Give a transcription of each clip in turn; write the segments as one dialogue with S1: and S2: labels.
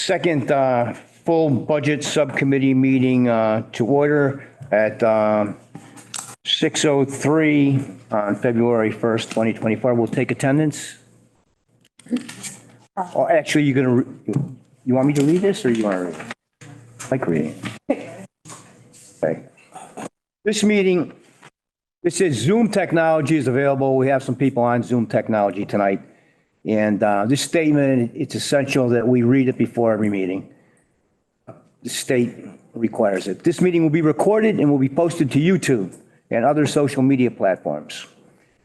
S1: second full budget subcommittee meeting to order at 6:03 on February 1st, 2024. We'll take attendance. Oh, actually, you want me to read this or you want to read it? I like reading. Okay. This is Zoom technology is available. We have some people on Zoom technology tonight. And this statement, it's essential that we read it before every meeting. The state requires it. This meeting will be recorded and will be posted to YouTube and other social media platforms.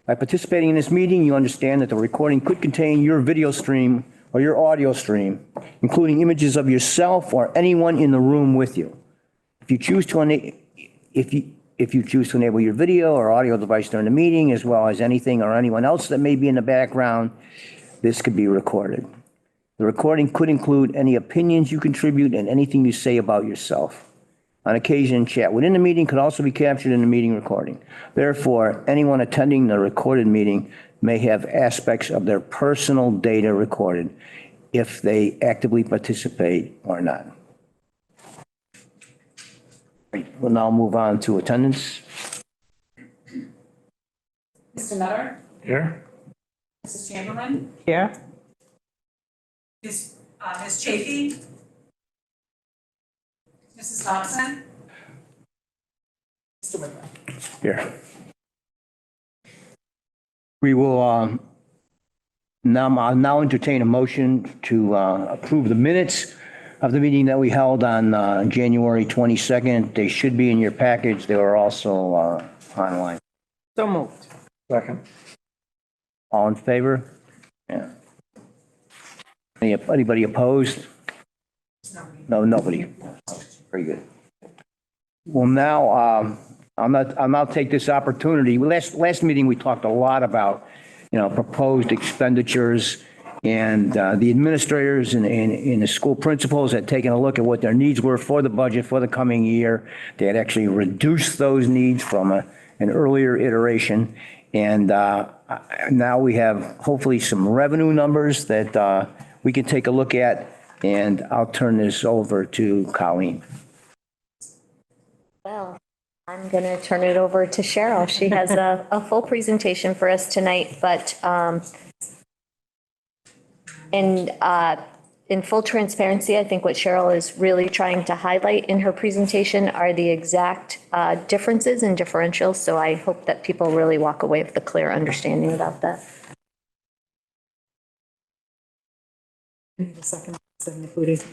S1: By participating in this meeting, you understand that the recording could contain your video stream or your audio stream, including images of yourself or anyone in the room with you. If you choose to enable your video or audio device during the meeting, as well as anything or anyone else that may be in the background, this could be recorded. The recording could include any opinions you contribute and anything you say about yourself. On occasion, chat within the meeting could also be captured in the meeting recording. Therefore, anyone attending the recorded meeting may have aspects of their personal data recorded if they actively participate or not. We'll now move on to attendance.
S2: Mr. Nutter?
S1: Here.
S2: Mrs. Chamberlain?
S3: Here.
S2: Ms. Chafee? Mrs. Thompson? Mr. Whitmer?
S1: Here. We will now entertain a motion to approve the minutes of the meeting that we held on January 22nd. They should be in your package. They were also online.
S3: So moved.
S1: Second. All in favor? Yeah. Anybody opposed? No, nobody. Very good. Well, now I'll now take this opportunity. Last meeting we talked a lot about, proposed expenditures, and the administrators and the school principals had taken a look at what their needs were for the budget for the coming year. They had actually reduced those needs from an earlier iteration. And now we have hopefully some revenue numbers that we can take a look at. And I'll turn this over to Colleen.
S4: Well, I'm going to turn it over to Cheryl. She has a full presentation for us tonight, but in full transparency, I think what Cheryl is really trying to highlight in her presentation are the exact differences and differentials. So I hope that people really walk away with a clear understanding about that.
S2: I need a second. Send the footage.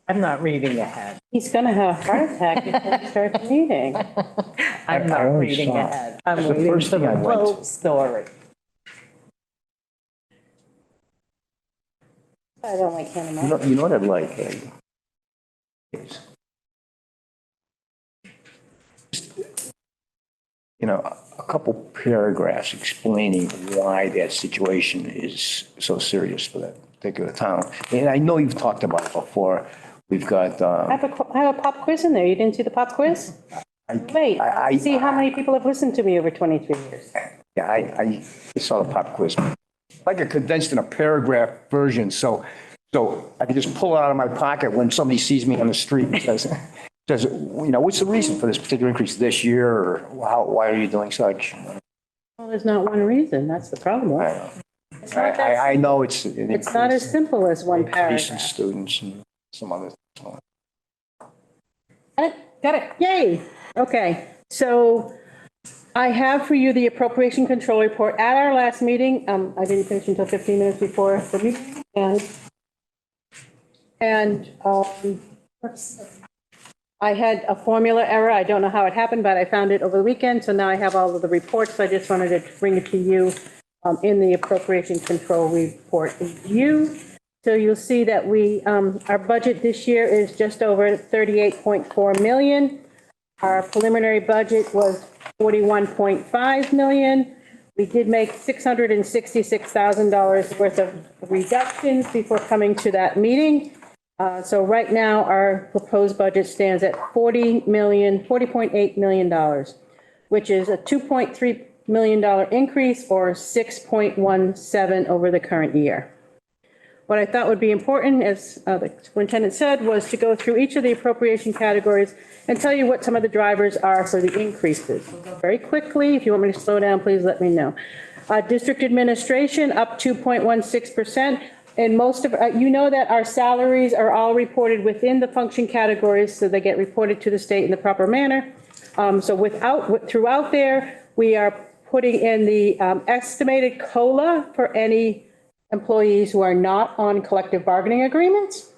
S3: I'm not reading ahead.
S5: He's going to have a heart attack before we start the meeting.
S3: I'm not reading ahead. I'm
S1: the
S3: reading
S1: first
S3: the
S1: thing I went
S3: full
S1: to.
S3: story.
S5: I don't like him.
S1: You know what I'd like? Is, a couple paragraphs explaining why that situation is so serious for that particular town. And I know you've talked about it before. We've got.
S5: I have a pop quiz in there. You didn't see the pop quiz? Wait, see how many people have listened to me over 23 years.
S1: Yeah, I saw the pop quiz. Like a condensed in a paragraph version, so I can just pull it out of my pocket when somebody sees me on the street and says, what's the reason for this particular increase this year, or why are you doing such?
S5: Well, there's not one reason. That's the problem.
S1: I know it's
S5: not as simple as one
S1: increase in
S5: paragraph.
S1: students and some other things.
S5: Got it. Yay. Okay. So I have for you the appropriation control report at our last meeting. I didn't finish until 15 minutes before the meeting. And I had a formula error. I don't know how it happened, but I found it over the weekend. So now I have all of the reports. So I just wanted to bring it to you in the appropriation control report review. So you'll see that our budget this year is just over 38.4 million. Our preliminary budget was 41.5 million. We did make $666,000 worth of reductions before coming to that meeting. So right now, our proposed budget stands at $40.8 million, which is a $2.3 million increase or 6.17 over the current year. What I thought would be important, as the superintendent said, was to go through each of the appropriation categories and tell you what some of the drivers are for the increases. Very quickly, if you want me to slow down, please let me know. District administration up 2.16%. And most of, you know that our salaries are all reported within the function categories, so they get reported to the state in the proper manner. So throughout there, we are putting in the estimated COLA for any employees who are not on collective bargaining agreements,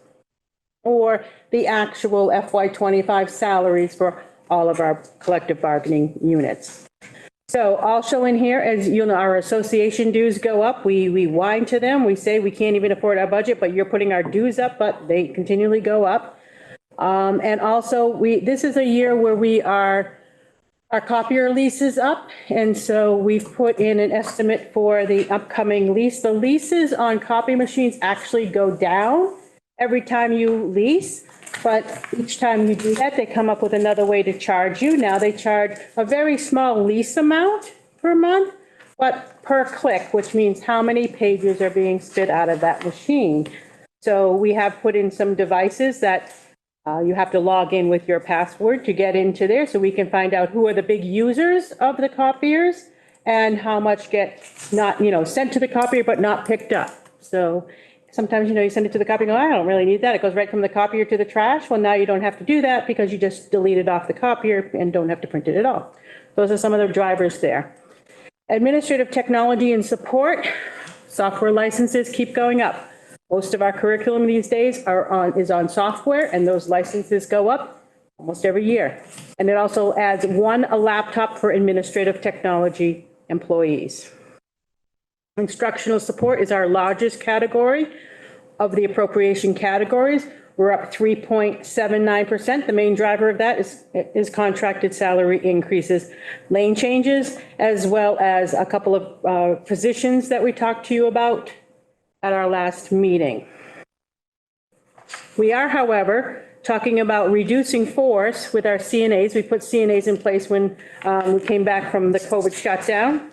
S5: or the actual FY25 salaries for all of our collective bargaining units. So also in here, as you know, our association dues go up. We whine to them. We say we can't even afford our budget, but you're putting our dues up, but they continually go up. And also this is a year where our copier lease is up. And so we've put in an estimate for the upcoming lease. The leases on copy machines actually go down every time you lease. But each time you do that, they come up with another way to charge you. Now they charge a very small lease amount per month, but per click, which means how many pages are being spit out of that machine. So we have put in some devices that you have to log in with your password to get into there, so we can find out who are the big users of the copiers and how much gets not, sent to the copier but not picked up. So sometimes, you send it to the copier and go, I don't really need that. It goes right from the copier to the trash. Well, now you don't have to do that because you just delete it off the copier and don't have to print it at all. Those are some of the drivers there. Administrative technology and support, software licenses keep going up. Most of our curriculum these days is on software, and those licenses go up almost every year. And it also adds a laptop for administrative technology employees. Instructional support is our largest category of the appropriation categories. We're up 3.79%. The main driver of that is contracted salary increases, lane changes, as well as a couple of positions that we talked to you about at our last meeting. We are, however, talking about reducing force with our CNAs. We put CNAs in place when we came back from the COVID shutdown.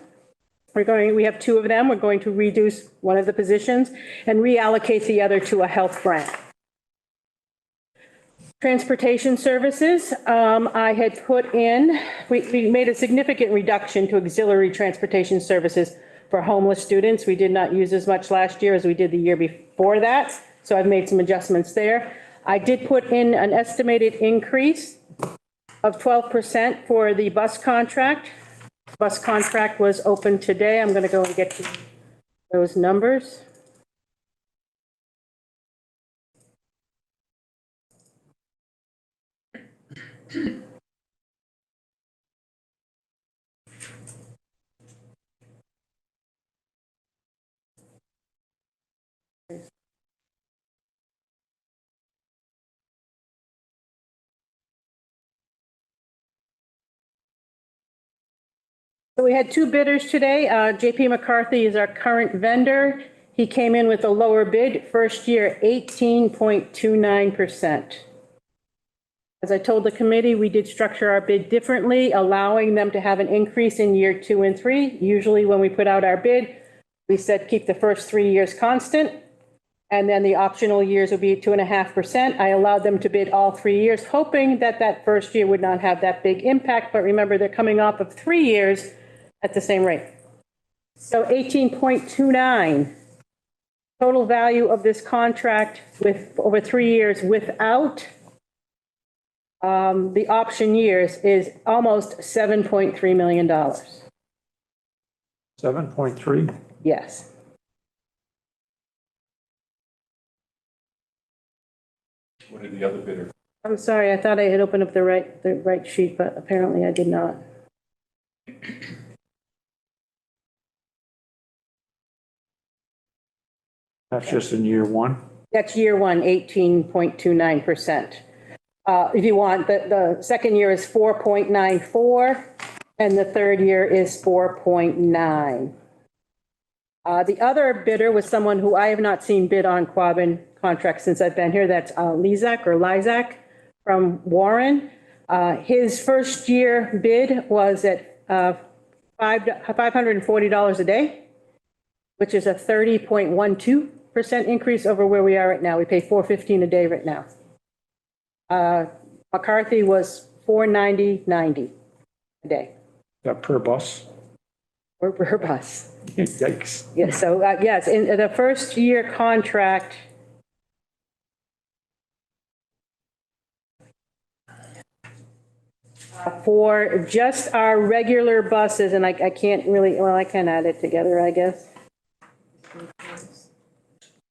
S5: We have 2 of them. We're going to reduce one of the positions and reallocate the other to a health grant. Transportation services, I had put in, we made a significant reduction to auxiliary transportation services for homeless students. We did not use as much last year as we did the year before that, so I've made some adjustments there. I did put in an estimated increase of 12% for the bus contract. Bus contract was open today. I'm going to go and get to those numbers. So we had 2 bidders today. JP McCarthy is our current vendor. He came in with a lower bid, first year 18.29%. As I told the committee, we did structure our bid differently, allowing them to have an increase in year 2 and 3. Usually when we put out our bid, we said keep the first 3 years constant, and then the optional years would be 2.5%. I allowed them to bid all 3 years, hoping that that first year would not have that big impact. But remember, they're coming off of 3 years at the same rate. So 18.29 total value of this contract with over 3 years without the option years is almost $7.3 million.
S6: 7.3?
S5: Yes.
S6: What did the other bidder?
S5: I'm sorry, I thought I had opened up the right sheet, but apparently I did not.
S6: That's just in year one.
S5: That's year one, 18.29%. If you want, the second year is 4.94, and the third year is 4.9. The other bidder was someone who I have not seen bid on Quabbin contracts since I've been here. That's Lizak from Warren. His first year bid was at $540 a day, which is a 30.12% increase over where we are right now. We pay $415 a day right now. McCarthy was $490.90 a day.
S6: That per bus?
S5: Or per bus.
S6: Yikes.
S5: Yes, so, yes, in the first year contract, for just our regular buses, and I can't really, well, I can add it together, I guess.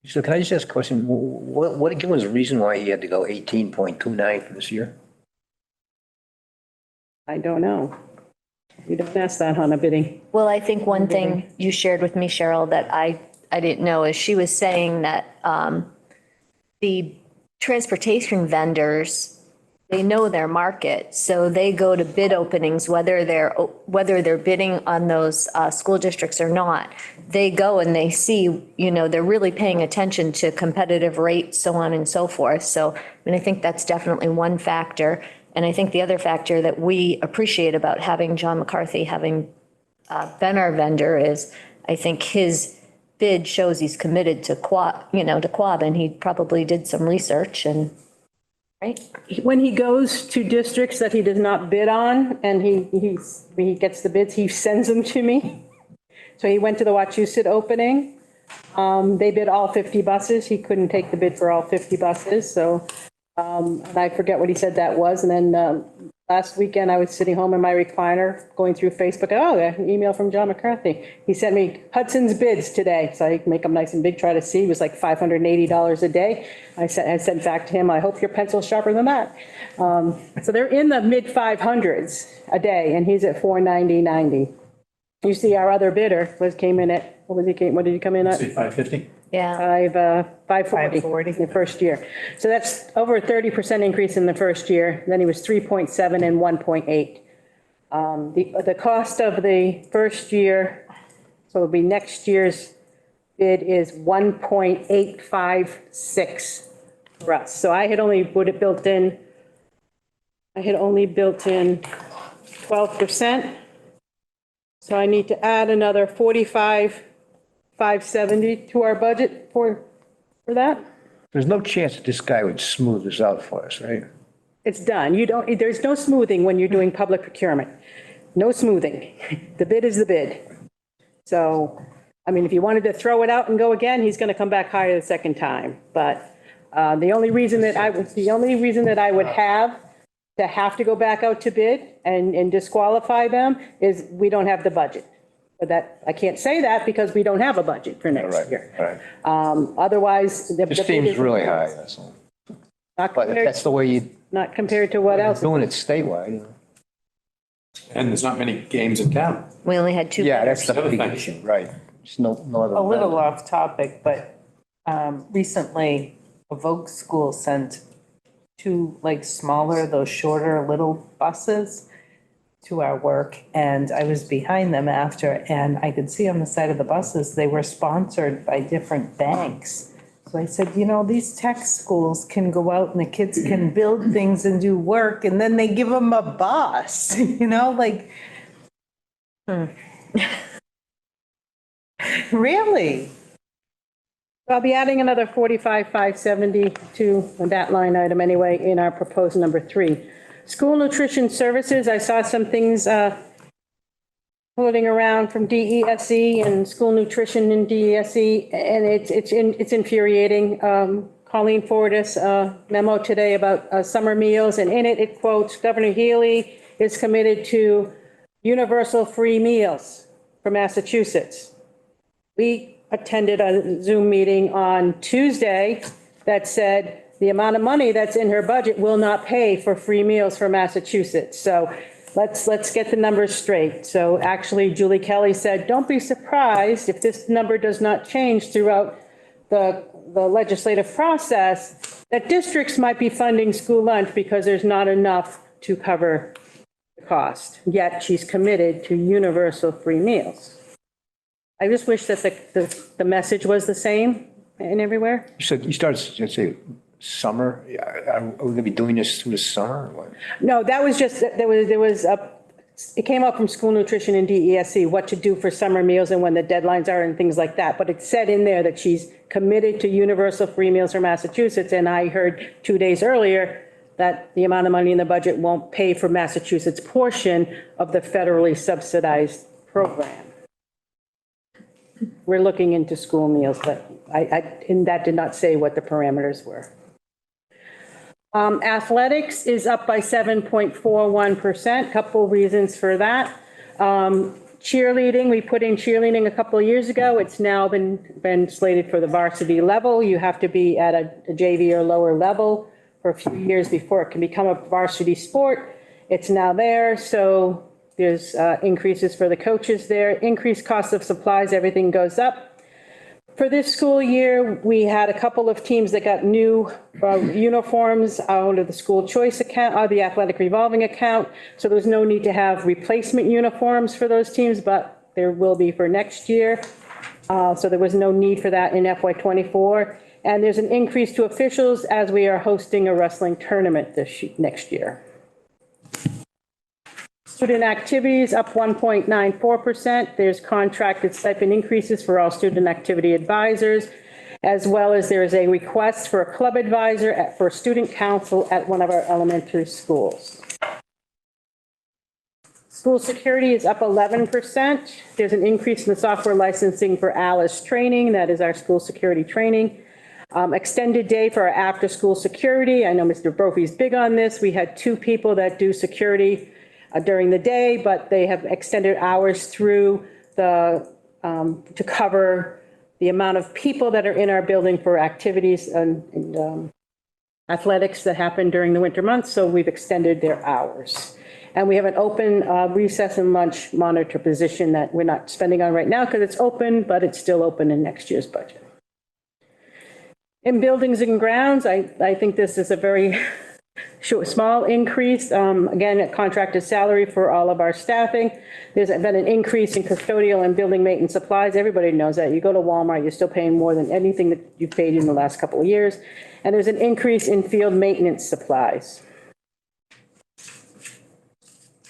S1: So can I just ask a question? What was the reason why he had to go 18.29 for this year?
S5: I don't know. You don't ask that on a bidding.
S4: Well, I think one thing you shared with me, Cheryl, that I didn't know is she was saying that the transportation vendors, they know their market, so they go to bid openings, whether they're bidding on those school districts or not. They go and they see, they're really paying attention to competitive rates, so on and so forth. So, I think that's definitely one factor. And I think the other factor that we appreciate about having John McCarthy having been our vendor is, I think his bid shows he's committed to Quab, and he probably did some research and, right?
S5: When he goes to districts that he does not bid on, and he gets the bids, he sends them to me. So he went to the Wachusett opening. They bid all 50 buses. He couldn't take the bid for all 50 buses, so. And I forget what he said that was. And then last weekend, I was sitting home in my recliner going through Facebook. Oh, an email from John McCarthy. He sent me Hudson's bids today. So I make them nice and big, try to see. It was like $580 a day. I sent back to him, I hope your pencil's sharper than that. So they're in the mid 500s a day, and he's at $490.90. You see our other bidder came in at, what did he come in at?
S6: 550?
S4: Yeah.
S5: 540 in the first year. So that's over a 30% increase in the first year. Then he was 3.7 and 1.8. The cost of the first year, so it'll be next year's bid, is 1.856 for us. So I had only built in 12%. So I need to add another 570 to our budget for that.
S1: There's no chance that this guy would smooth this out for us, right?
S5: It's done. There's no smoothing when you're doing public procurement. No smoothing. The bid is the bid. So, if you wanted to throw it out and go again, he's going to come back higher the second time. But the only reason that I would have to go back out to bid and disqualify them is we don't have the budget. But that, I can't say that because we don't have a budget for next year.
S1: Right.
S5: Otherwise.
S1: This seems really high, that's all.
S5: Not
S1: But if
S5: compared,
S1: that's the way you're
S5: not compared to what else.
S1: doing it statewide.
S6: And there's not many games in town.
S4: We only had two.
S1: Yeah, that's the
S6: Other
S1: big
S6: thing.
S1: issue, right. There's no other.
S3: A little off topic, but recently a Vogue school sent two smaller, those shorter little buses to our work, and I was behind them after, and I could see on the side of the buses, they were sponsored by different banks. So I said, these tech schools can go out and the kids can build things and do work, and then they give them a bus, Really?
S5: I'll be adding another 570 to that line item anyway in our proposed number 3. School nutrition services, I saw some things floating around from DESE and school nutrition in DESE, and it's infuriating. Colleen forwarded us a memo today about summer meals, and in it quotes, Governor Healy is committed to universal free meals for Massachusetts. We attended a Zoom meeting on Tuesday that said the amount of money that's in her budget will not pay for free meals for Massachusetts. So let's get the numbers straight. So actually, Julie Kelly said, don't be surprised if this number does not change throughout the legislative process, that districts might be funding school lunch because there's not enough to cover the cost. Yet she's committed to universal free meals. I just wish that the message was the same in everywhere.
S1: You started, let's say, summer. Are we going to be doing this through the summer or what?
S5: No, that was just, it came out from school nutrition and DESC, what to do for summer meals and when the deadlines are and things like that. But it said in there that she's committed to universal free meals for Massachusetts. And I heard 2 days earlier that the amount of money in the budget won't pay for Massachusetts' portion of the federally subsidized program. We're looking into school meals, but and that did not say what the parameters were. Athletics is up by 7.41%. Couple reasons for that. Cheerleading, we put in cheerleading a couple of years ago. It's now been slated for the varsity level. You have to be at a JV or lower level for a few years before it can become a varsity sport. It's now there, so there's increases for the coaches there. Increased cost of supplies, everything goes up. For this school year, we had a couple of teams that got new uniforms out of the school choice account, or the athletic revolving account. So there was no need to have replacement uniforms for those teams, but there will be for next year. So there was no need for that in FY24. And there's an increase to officials as we are hosting a wrestling tournament next year. Student activities up 1.94%. There's contracted stipend increases for all student activity advisors, as well as there is a request for a club advisor for student council at one of our elementary schools. School security is up 11%. There's an increase in the software licensing for Alice training. That is our school security training. Extended day for our after-school security. I know Mr. Brophy's big on this. We had 2 people that do security during the day, but they have extended hours through to cover the amount of people that are in our building for activities and athletics that happen during the winter months. So we've extended their hours. And we have an open recess and lunch monitor position that we're not spending on right now because it's open, but it's still open in next year's budget. In buildings and grounds, I think this is a very small increase. Again, a contracted salary for all of our staffing. There's been an increase in custodial and building maintenance supplies. Everybody knows that. You go to Walmart, you're still paying more than anything that you've paid in the last couple of years. And there's an increase in field maintenance supplies.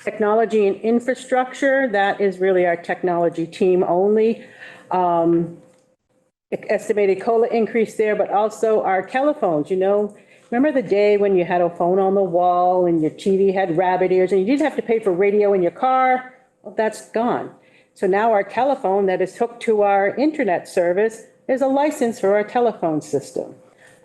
S5: Technology and infrastructure, that is really our technology team only. Estimated COLA increase there, but also our telephones, remember the day when you had a phone on the wall and your TV had rabbit ears and you didn't have to pay for radio in your car? Well, that's gone. So now our telephone that is hooked to our internet service is a license for our telephone system.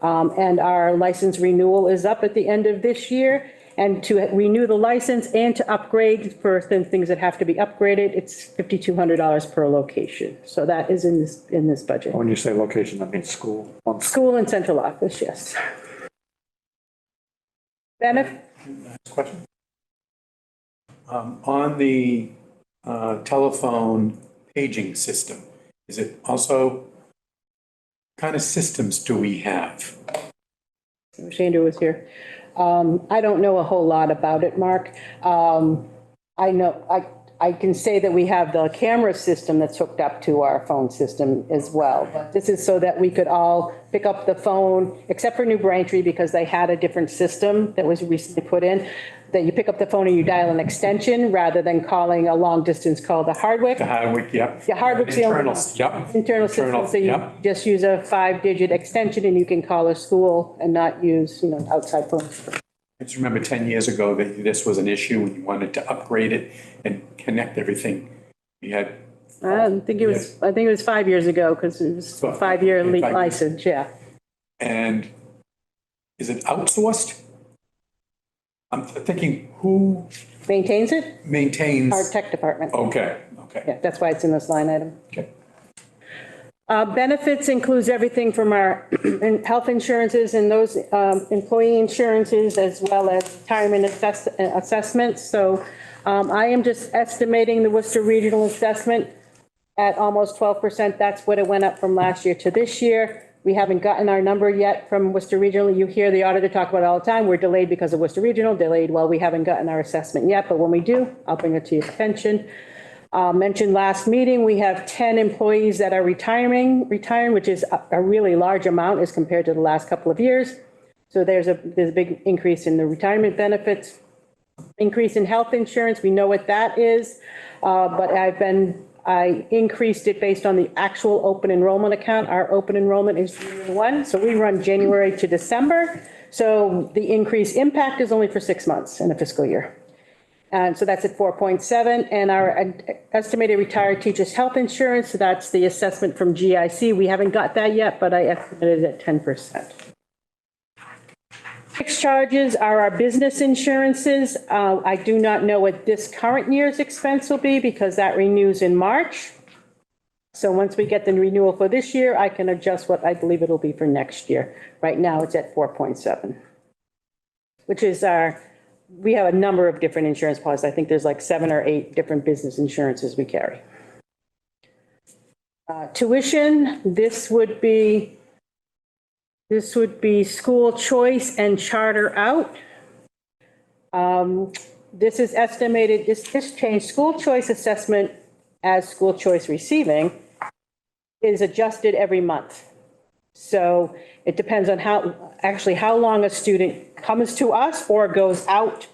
S5: And our license renewal is up at the end of this year. And to renew the license and to upgrade for things that have to be upgraded, it's $5,200 per location. So that is in this budget.
S6: When you say location, that means school.
S5: School and central office, yes. Benefit.
S6: Next question. On the telephone paging system, is it also, kind of systems do we have?
S5: I wish Andrew was here. I don't know a whole lot about it, Mark. I can say that we have the camera system that's hooked up to our phone system as well. But this is so that we could all pick up the phone, except for New Braintree, because they had a different system that was recently put in, that you pick up the phone and you dial an extension rather than calling a long distance call to Hardwick.
S6: The Hardwick, yep.
S5: Yeah, Hardwick's the only internal system. So you just use a 5-digit extension and you can call a school and not use, outside phones.
S6: I just remember 10 years ago that this was an issue when you wanted to upgrade it and connect everything. You had.
S5: I think it was 5 years ago because it was a 5-year license, yeah.
S6: And is it outsourced? I'm thinking who
S5: maintains it?
S6: Maintains.
S5: Our tech department.
S6: Okay.
S5: Yeah, that's why it's in this line item.
S6: Okay.
S5: Benefits includes everything from our health insurances and those employee insurances, as well as retirement assessments. So I am just estimating the Worcester Regional assessment at almost 12%. That's what it went up from last year to this year. We haven't gotten our number yet from Worcester Regional. You hear the auditor talk about it all the time. We're delayed because of Worcester Regional, delayed. Well, we haven't gotten our assessment yet, but when we do, I'll bring it to your attention. Mentioned last meeting, we have 10 employees that are retiring, which is a really large amount as compared to the last couple of years. So there's a big increase in the retirement benefits, increase in health insurance. We know what that is, but I increased it based on the actual open enrollment account. Our open enrollment is January 1, so we run January to December. So the increased impact is only for 6 months in a fiscal year. And so that's at 4.7, and our estimated retired teachers' health insurance, so that's the assessment from GIC. We haven't got that yet, but I estimated it at 10%. Fixed charges are our business insurances. I do not know what this current year's expense will be because that renews in March. So once we get the renewal for this year, I can adjust what I believe it'll be for next year. Right now, it's at 4.7, which is we have a number of different insurance policies. I think there's like 7 or 8 different business insurances we carry. Tuition, this would be school choice and charter out. This is estimated, this change, school choice assessment as school choice receiving is adjusted every month. So it depends on how long a student comes to us or goes out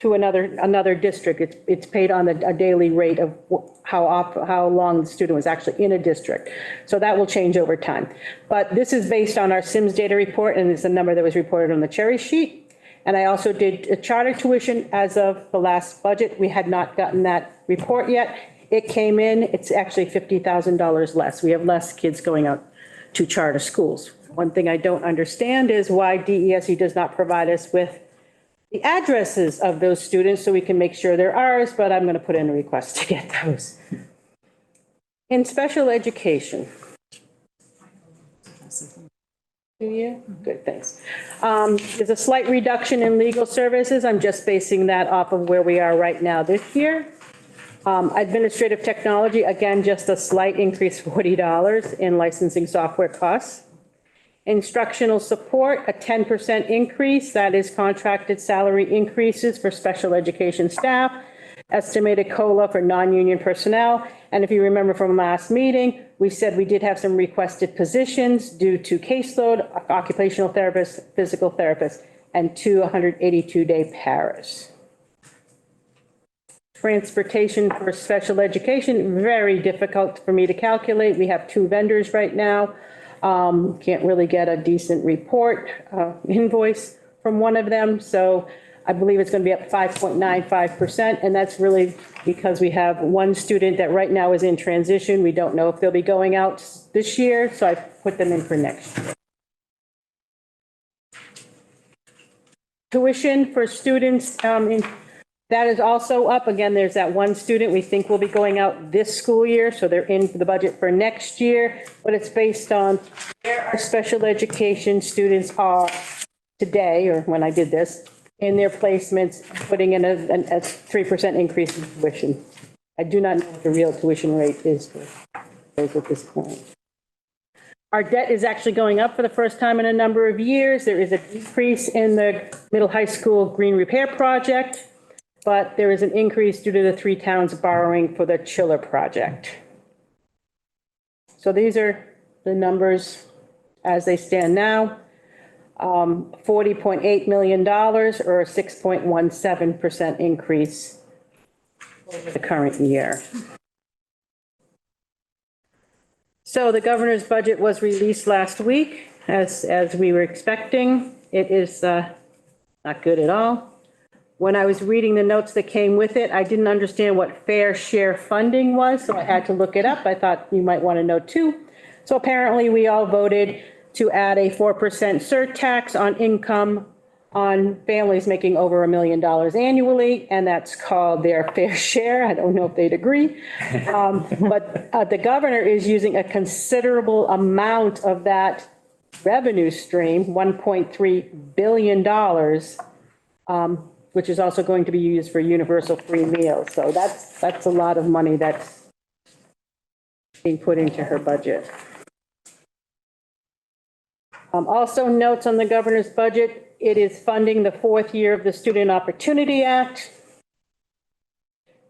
S5: to another district. It's paid on a daily rate of how long the student was actually in a district. So that will change over time. But this is based on our SIMS data report, and it's a number that was reported on the cherry sheet. And I also did a charter tuition as of the last budget. We had not gotten that report yet. It came in, it's actually $50,000 less. We have less kids going out to charter schools. One thing I don't understand is why DESE does not provide us with the addresses of those students so we can make sure they're ours, but I'm going to put in a request to get those. In special education. Do you? Good, thanks. There's a slight reduction in legal services. I'm just basing that off of where we are right now this year. Administrative technology, again, just a slight increase, $40 in licensing software costs. Instructional support, a 10% increase. That is contracted salary increases for special education staff, estimated COLA for non-union personnel. And if you remember from last meeting, we said we did have some requested positions due to caseload, occupational therapists, physical therapists, and 2 182-day paras. Transportation for special education, very difficult for me to calculate. We have 2 vendors right now. Can't really get a decent report, invoice from one of them. So I believe it's going to be up 5.95%. And that's really because we have one student that right now is in transition. We don't know if they'll be going out this year. So I put them in for next year. Tuition for students, that is also up. Again, there's that one student we think will be going out this school year, so they're in the budget for next year, but it's based on where our special education students are today, or when I did this, in their placements, putting in a 3% increase in tuition. I do not know what the real tuition rate is at this point. Our debt is actually going up for the first time in a number of years. There is a decrease in the middle high school green repair project, but there is an increase due to the 3 towns borrowing for the chiller project. So these are the numbers as they stand now. $40.8 million or a 6.17% increase over the current year. So the governor's budget was released last week as we were expecting. It is not good at all. When I was reading the notes that came with it, I didn't understand what fair share funding was, so I had to look it up. I thought you might want to know too. So apparently we all voted to add a 4% surtax on income on families making over $1 million annually, and that's called their fair share. I don't know if they'd agree. But the governor is using a considerable amount of that revenue stream, $1.3 billion, which is also going to be used for universal free meals. So that's a lot of money that's being put into her budget. Also notes on the governor's budget, it is funding the 4th year of the Student Opportunity Act.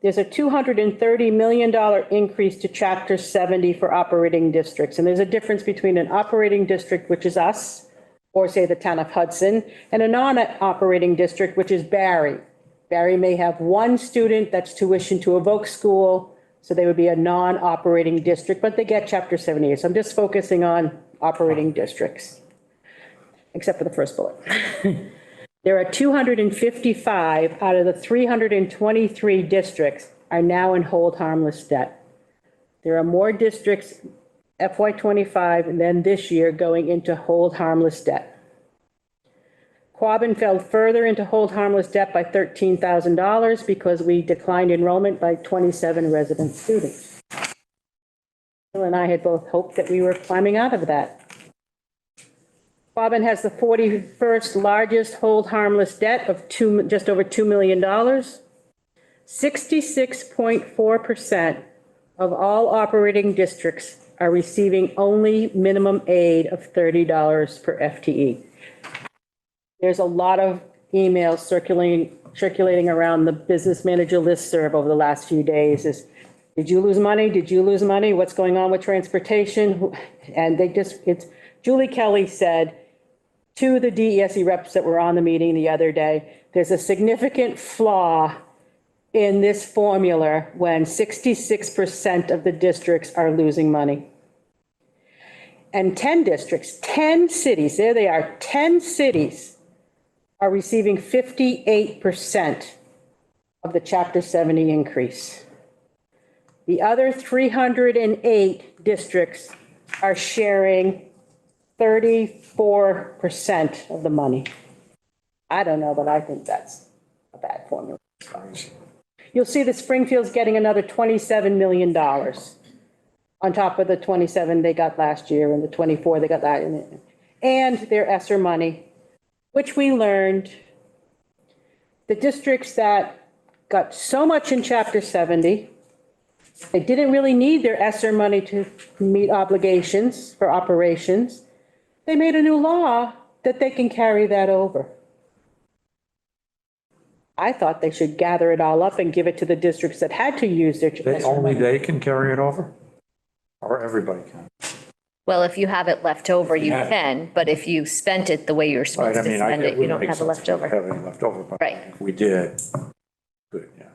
S5: There's a $230 million increase to Chapter 70 for operating districts. And there's a difference between an operating district, which is us, or say the town of Hudson, and a non-operating district, which is Barry. Barry may have one student that's tuition to a Voc school, so they would be a non-operating district, but they get Chapter 78. So I'm just focusing on operating districts, except for the first bullet. There are 255 out of the 323 districts are now in hold harmless debt. There are more districts FY25 than this year going into hold harmless debt. Quabbin fell further into hold harmless debt by $13,000 because we declined enrollment by 27 resident students. Bill and I had both hoped that we were climbing out of that. Quabbin has the 41st largest hold harmless debt of just over $2 million. 66.4% of all operating districts are receiving only minimum aid of $30 per FTE. There's a lot of emails circulating around the business manager listserv over the last few days is, did you lose money? Did you lose money? What's going on with transportation? And Julie Kelly said to the DESE reps that were on the meeting the other day, there's a significant flaw in this formula when 66% of the districts are losing money. And 10 districts, 10 cities, there they are, 10 cities are receiving 58% of the Chapter 70 increase. The other 308 districts are sharing 34% of the money. I don't know, but I think that's a bad formula. You'll see that Springfield's getting another $27 million on top of the 27 they got last year and the 24 they got that, and their ESSER money, which we learned the districts that got so much in Chapter 70, they didn't really need their ESSER money to meet obligations for operations. They made a new law that they can carry that over. I thought they should gather it all up and give it to the districts that had to use their.
S7: Only they can carry it over? Or everybody can?
S4: Well, if you have it left over, you
S7: Yeah.
S4: can, but if you spent it the way you're
S7: Right,
S4: supposed
S7: I
S4: to
S7: mean,
S4: spend it, you don't have it left over.
S7: Have any left over, but
S4: Right.
S7: if we did, good, yeah.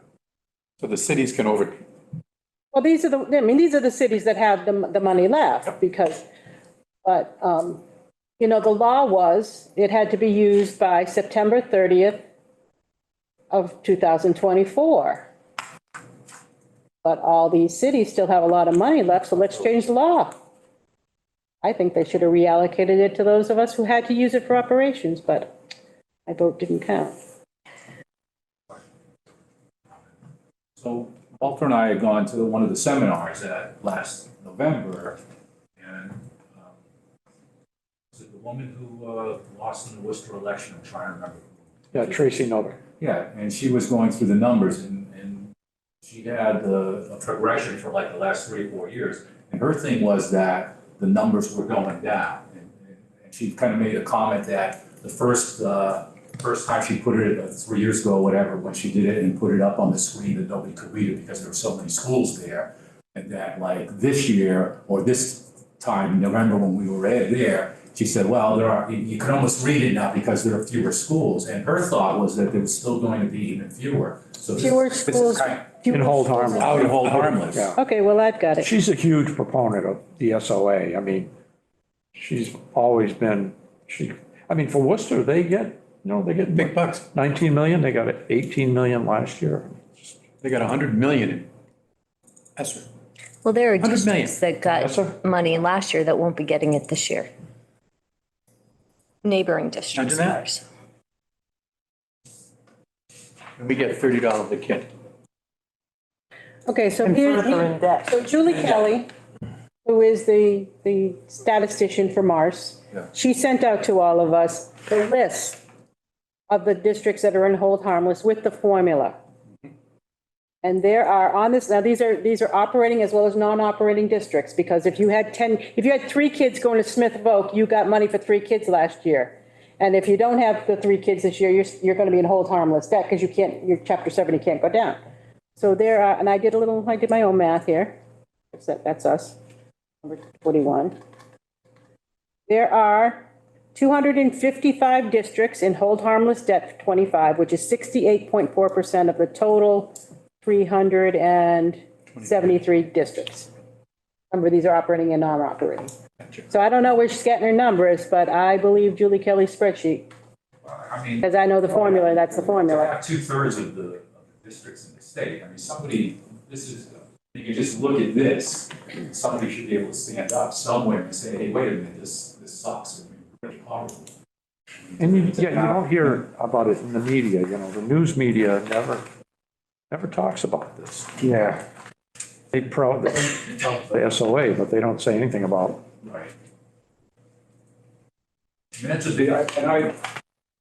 S6: So the cities can over,
S5: Well, these are the cities that have the money left because, but, the law was, it had to be used by September 30th of 2024. But all these cities still have a lot of money left, so let's change the law. I think they should have reallocated it to those of us who had to use it for operations, but my vote didn't count.
S8: So Walter and I had gone to one of the seminars last November, and was it the woman who lost in the Worcester election? I'm trying to remember.
S7: Yeah, Tracy Nover.
S8: Yeah, and she was going through the numbers, and she had a progression for like the last 3 or 4 years. And her thing was that the numbers were going down. And she kind of made a comment that the first time she put it 3 years ago, or whatever, when she did it and put it up on the screen that nobody could read it because there were so many schools there. And that like this year or this time in November when we were there, she said, well, you can almost read it now because there are fewer schools. And her thought was that there was still going to be even fewer. So
S5: Fewer
S8: this is
S5: schools.
S8: kind
S7: Can hold harmless.
S8: Out of hold harmless.
S7: Yeah.
S5: Okay, well, I've got it.
S7: She's a huge proponent of the SOA. I mean, she's always been, for Worcester, they get
S6: big bucks.
S7: 19 million, they got 18 million last year.
S6: They got 100 million in ESSER.
S4: Well, there are
S6: 100 million.
S4: districts that
S7: Yes, sir.
S4: got money last year that won't be getting it this year. Neighboring districts of
S6: Imagine that.
S4: ours.
S6: And we get $30 a kid.
S5: Okay, so
S3: And
S5: here's,
S3: further in debt.
S5: so Julie Kelly, who is the statistician for Mars, she sent out to all of us the list of the districts that are in hold harmless with the formula. And there are on this, now these are operating as well as non-operating districts, because if you had 3 kids going to Smith Voc, you got money for 3 kids last year. And if you don't have the 3 kids this year, you're going to be in hold harmless debt because your chapter 70 can't go down. So there are, and I did my own math here. That's us, number 41. There are 255 districts in hold harmless debt for 25, which is 68.4% of the total 373 districts. Remember, these are operating and non-operating. So I don't know where she's getting her numbers, but I believe Julie Kelly's spreadsheet,
S8: I mean.
S5: because I know the formula, that's the
S8: To
S5: formula.
S8: have 2/3 of the districts in the state, I mean, you can just look at this, somebody should be able to stand up somewhere and say, hey, wait a minute, this sucks, it's really horrible.
S7: And you don't hear about it in the media, the news media never talks about this.
S1: Yeah.
S7: They the SOA, but they don't say anything about.
S8: Right. I mean, that's a big, I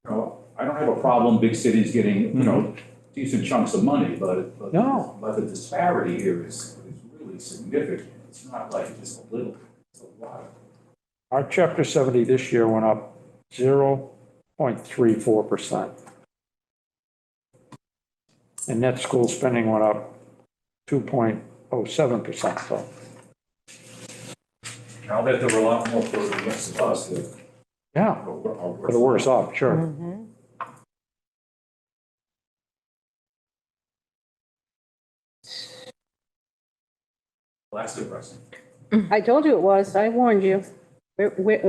S8: don't have a problem big cities getting, decent chunks of money, but
S7: No.
S8: but the disparity here is really significant. It's not like just a little, it's a lot.
S7: Our chapter 70 this year went up 0.34%. And net school spending went up 2.07%, so.
S8: Now that there were a lot more for the rest of us that
S7: Yeah,
S8: are
S7: for the worse off, sure.
S8: Well, that's depressing.
S5: I told you it was, I warned you.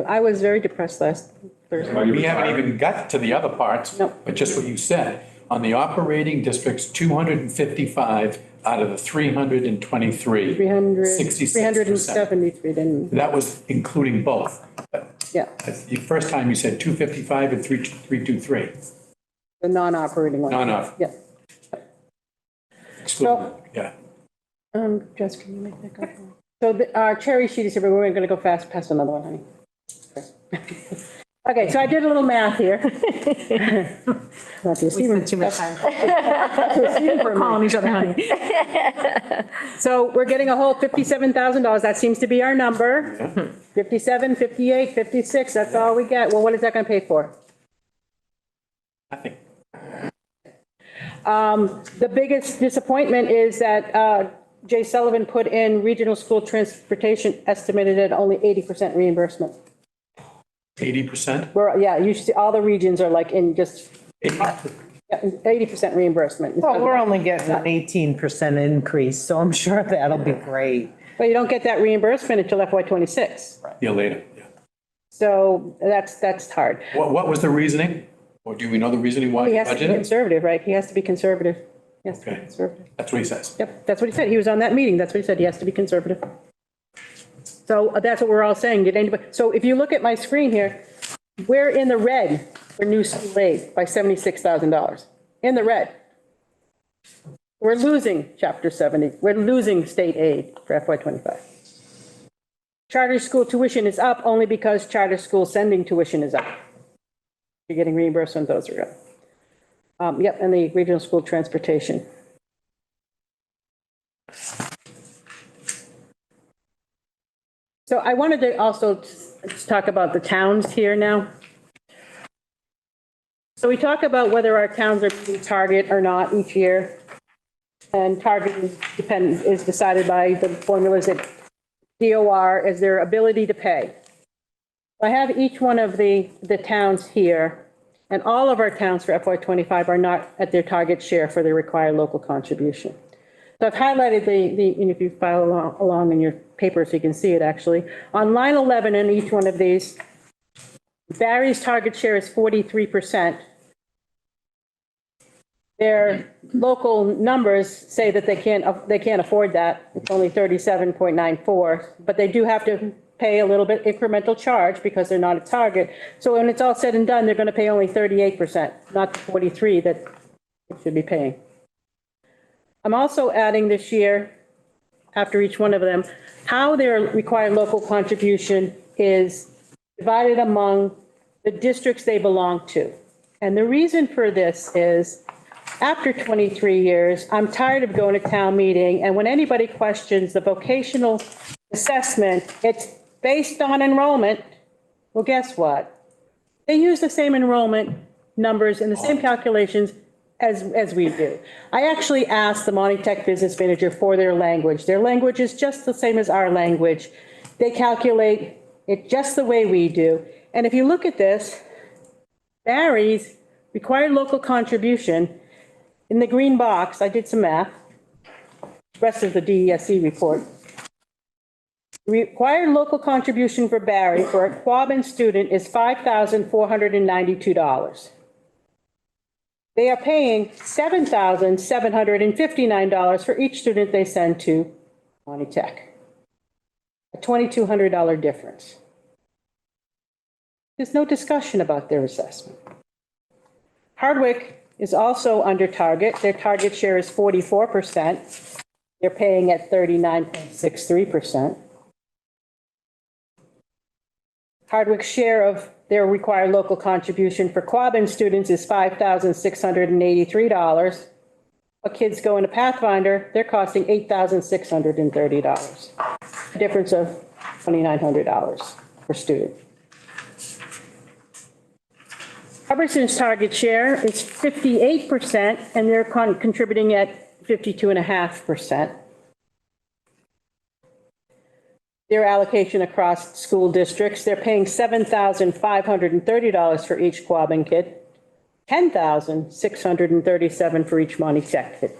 S5: I was very depressed last Thursday.
S6: We haven't even got to the other parts,
S5: No.
S6: but just what you said. On the operating districts, 255 out of the 323. 66%.
S5: 373, didn't,
S6: That was including both.
S5: yeah,
S6: The first time you said 255 and 323.
S5: the non-operating one.
S6: No.
S5: Yeah.
S6: Excluding, yeah.
S5: Jess, can you make that go? So our cherry sheet is here, but we're going to go fast past another one, honey. Okay, so I did a little math here.
S2: We spent too much time calling each other honey.
S5: So we're getting a whole $57,000. That seems to be our number. 57, 58, 56, that's all we get. Well, what is that going to pay for?
S6: Nothing.
S5: The biggest disappointment is that Jay Sullivan put in regional school transportation estimated at only 80% reimbursement.
S6: 80%?
S5: Yeah, you see, all the regions are like in just 80% reimbursement.
S3: Well, we're only getting an 18% increase, so I'm sure that'll be great.
S5: But you don't get that reimbursement until FY '26.
S6: Yeah, later, yeah.
S5: So that's hard.
S6: What was the reasoning? Or do we know the reasoning why
S5: He
S6: he
S5: has to be
S6: budgeted?
S5: conservative, right? He has to be conservative. He has to be
S6: Okay.
S5: conservative.
S6: That's what he says.
S5: Yep, that's what he said. He was on that meeting. That's what he said. He has to be conservative. So that's what we're all saying. Did anybody, so if you look at my screen here, we're in the red for new school aid by $76,000. In the red. We're losing chapter 70. We're losing state aid for FY '25. Charter school tuition is up only because charter school sending tuition is up. You're getting reimbursement, those are up. Yep, and the regional school transportation. So I wanted to also just talk about the towns here now. So we talk about whether our towns are meeting target or not each year. And target is decided by the formulas that DOR as their ability to pay. I have each one of the towns here, and all of our towns for FY '25 are not at their target share for the required local contribution. So I've highlighted and if you follow along in your paper so you can see it actually. On line 11 in each one of these, Barry's target share is 43%. Their local numbers say that they can't afford that. It's only 37.94, but they do have to pay a little bit incremental charge because they're not at target. So when it's all said and done, they're going to pay only 38%, not the 43 that should be paying. I'm also adding this year, after each one of them, how their required local contribution is divided among the districts they belong to. And the reason for this is, after 23 years, I'm tired of going to town meeting, and when anybody questions the vocational assessment, it's based on enrollment. Well, guess what? They use the same enrollment numbers and the same calculations as we do. I actually asked the Monty Tech business manager for their language. Their language is just the same as our language. They calculate it just the way we do. And if you look at this, Barry's required local contribution in the green box, I did some math, rest of the DESE report. Required local contribution for Barry for a Quabbin student is $5,492. They are paying $7,759 for each student they send to Monty Tech. A $2,200 difference. There's no discussion about their assessment. Hardwick is also under target. Their target share is 44%. They're paying at 39.63%. Hardwick's share of their required local contribution for Quabbin students is $5,683. But kids going to Pathfinder, they're costing $8,630. A difference of $2,900 per student. Hubbardston's target share is 58%, and they're contributing at 52.5%. Their allocation across school districts, they're paying $7,530 for each Quabbin kid, $10,637 for each Monty Tech kid.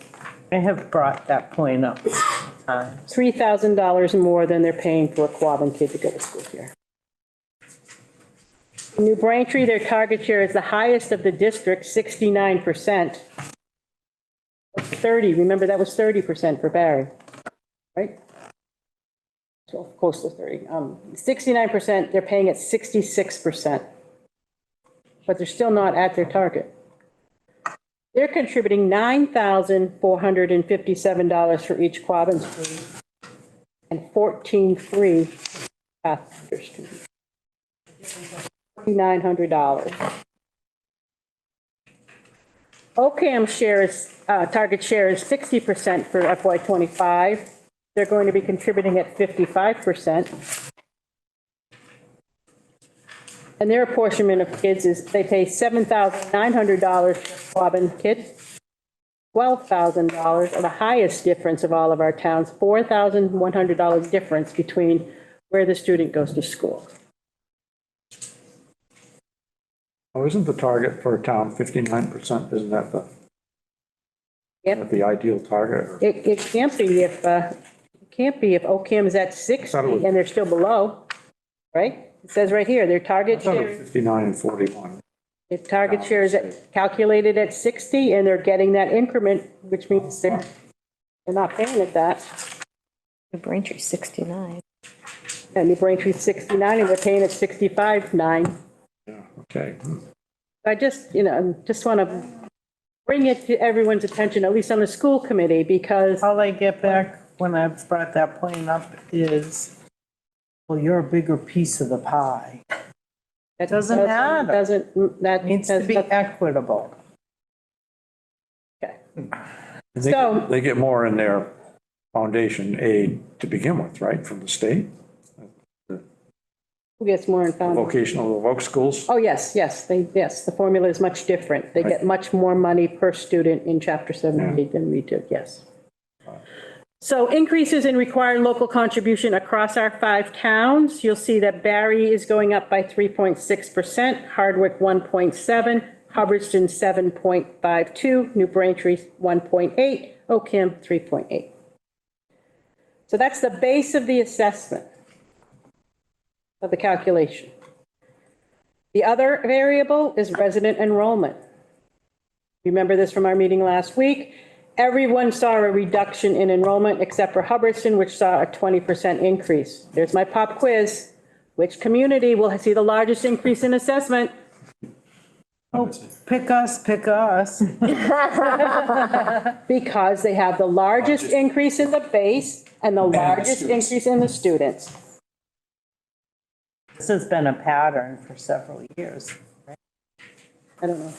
S3: I have brought that point up times.
S5: $3,000 more than they're paying for a Quabbin kid to go to school here. New Braintree, their target share is the highest of the district, 69%. 30, remember that was 30% for Barry, right? So close to 30. 69%, they're paying at 66%. But they're still not at their target. They're contributing $9,457 for each Quabbin student and $14,300 Pathfinder student. $4,900. OCAM share is, target share is 60% for FY25. They're going to be contributing at 55%. And their apportionment of kids is they pay $7,900 for a Quabbin kid, $12,000, or the highest difference of all of our towns, $4,100 difference between where the student goes to school.
S7: Oh, isn't the target for a town 59%? Isn't that
S5: Yep.
S7: the ideal target?
S5: It can't be if OCAM is at 60 and they're still below, right? It says right here, their target share.
S7: 59 and 41.
S5: The target share is calculated at 60, and they're getting that increment, which means they're not paying at that.
S4: New Braintree, 69.
S5: And New Braintree 69, and they're paying at 65.9.
S7: Yeah, okay.
S5: I just want to bring it to everyone's attention, at least on the school committee, because
S3: All I get back when I've brought that point up is, well, you're a bigger piece of the pie.
S5: that
S3: Doesn't matter.
S5: That
S3: Needs to be equitable.
S5: Okay.
S7: They
S5: So-
S7: get- they get more in their foundation aid to begin with, right, from the state?
S5: Who gets more in foundation?
S7: Vocational, voc schools?
S5: Oh, yes, the formula is much different. They get much more money per student in Chapter 78 than we do, yes. So increases in required local contribution across our 5 towns. You'll see that Barry is going up by 3.6%, Hardwick 1.7, Hubbardston 7.52, New Braintree 1.8, Ocam 3.8. So that's the base of the assessment of the calculation. The other variable is resident enrollment. Remember this from our meeting last week? Everyone saw a reduction in enrollment except for Hubbardston, which saw a 20% increase. There's my pop quiz. Which community will see the largest increase in assessment?
S3: Pick us, pick us.
S5: Because they have the largest increase in the base and the largest
S6: students.
S5: increase in the students.
S3: This has been a pattern for several years.
S5: I don't know.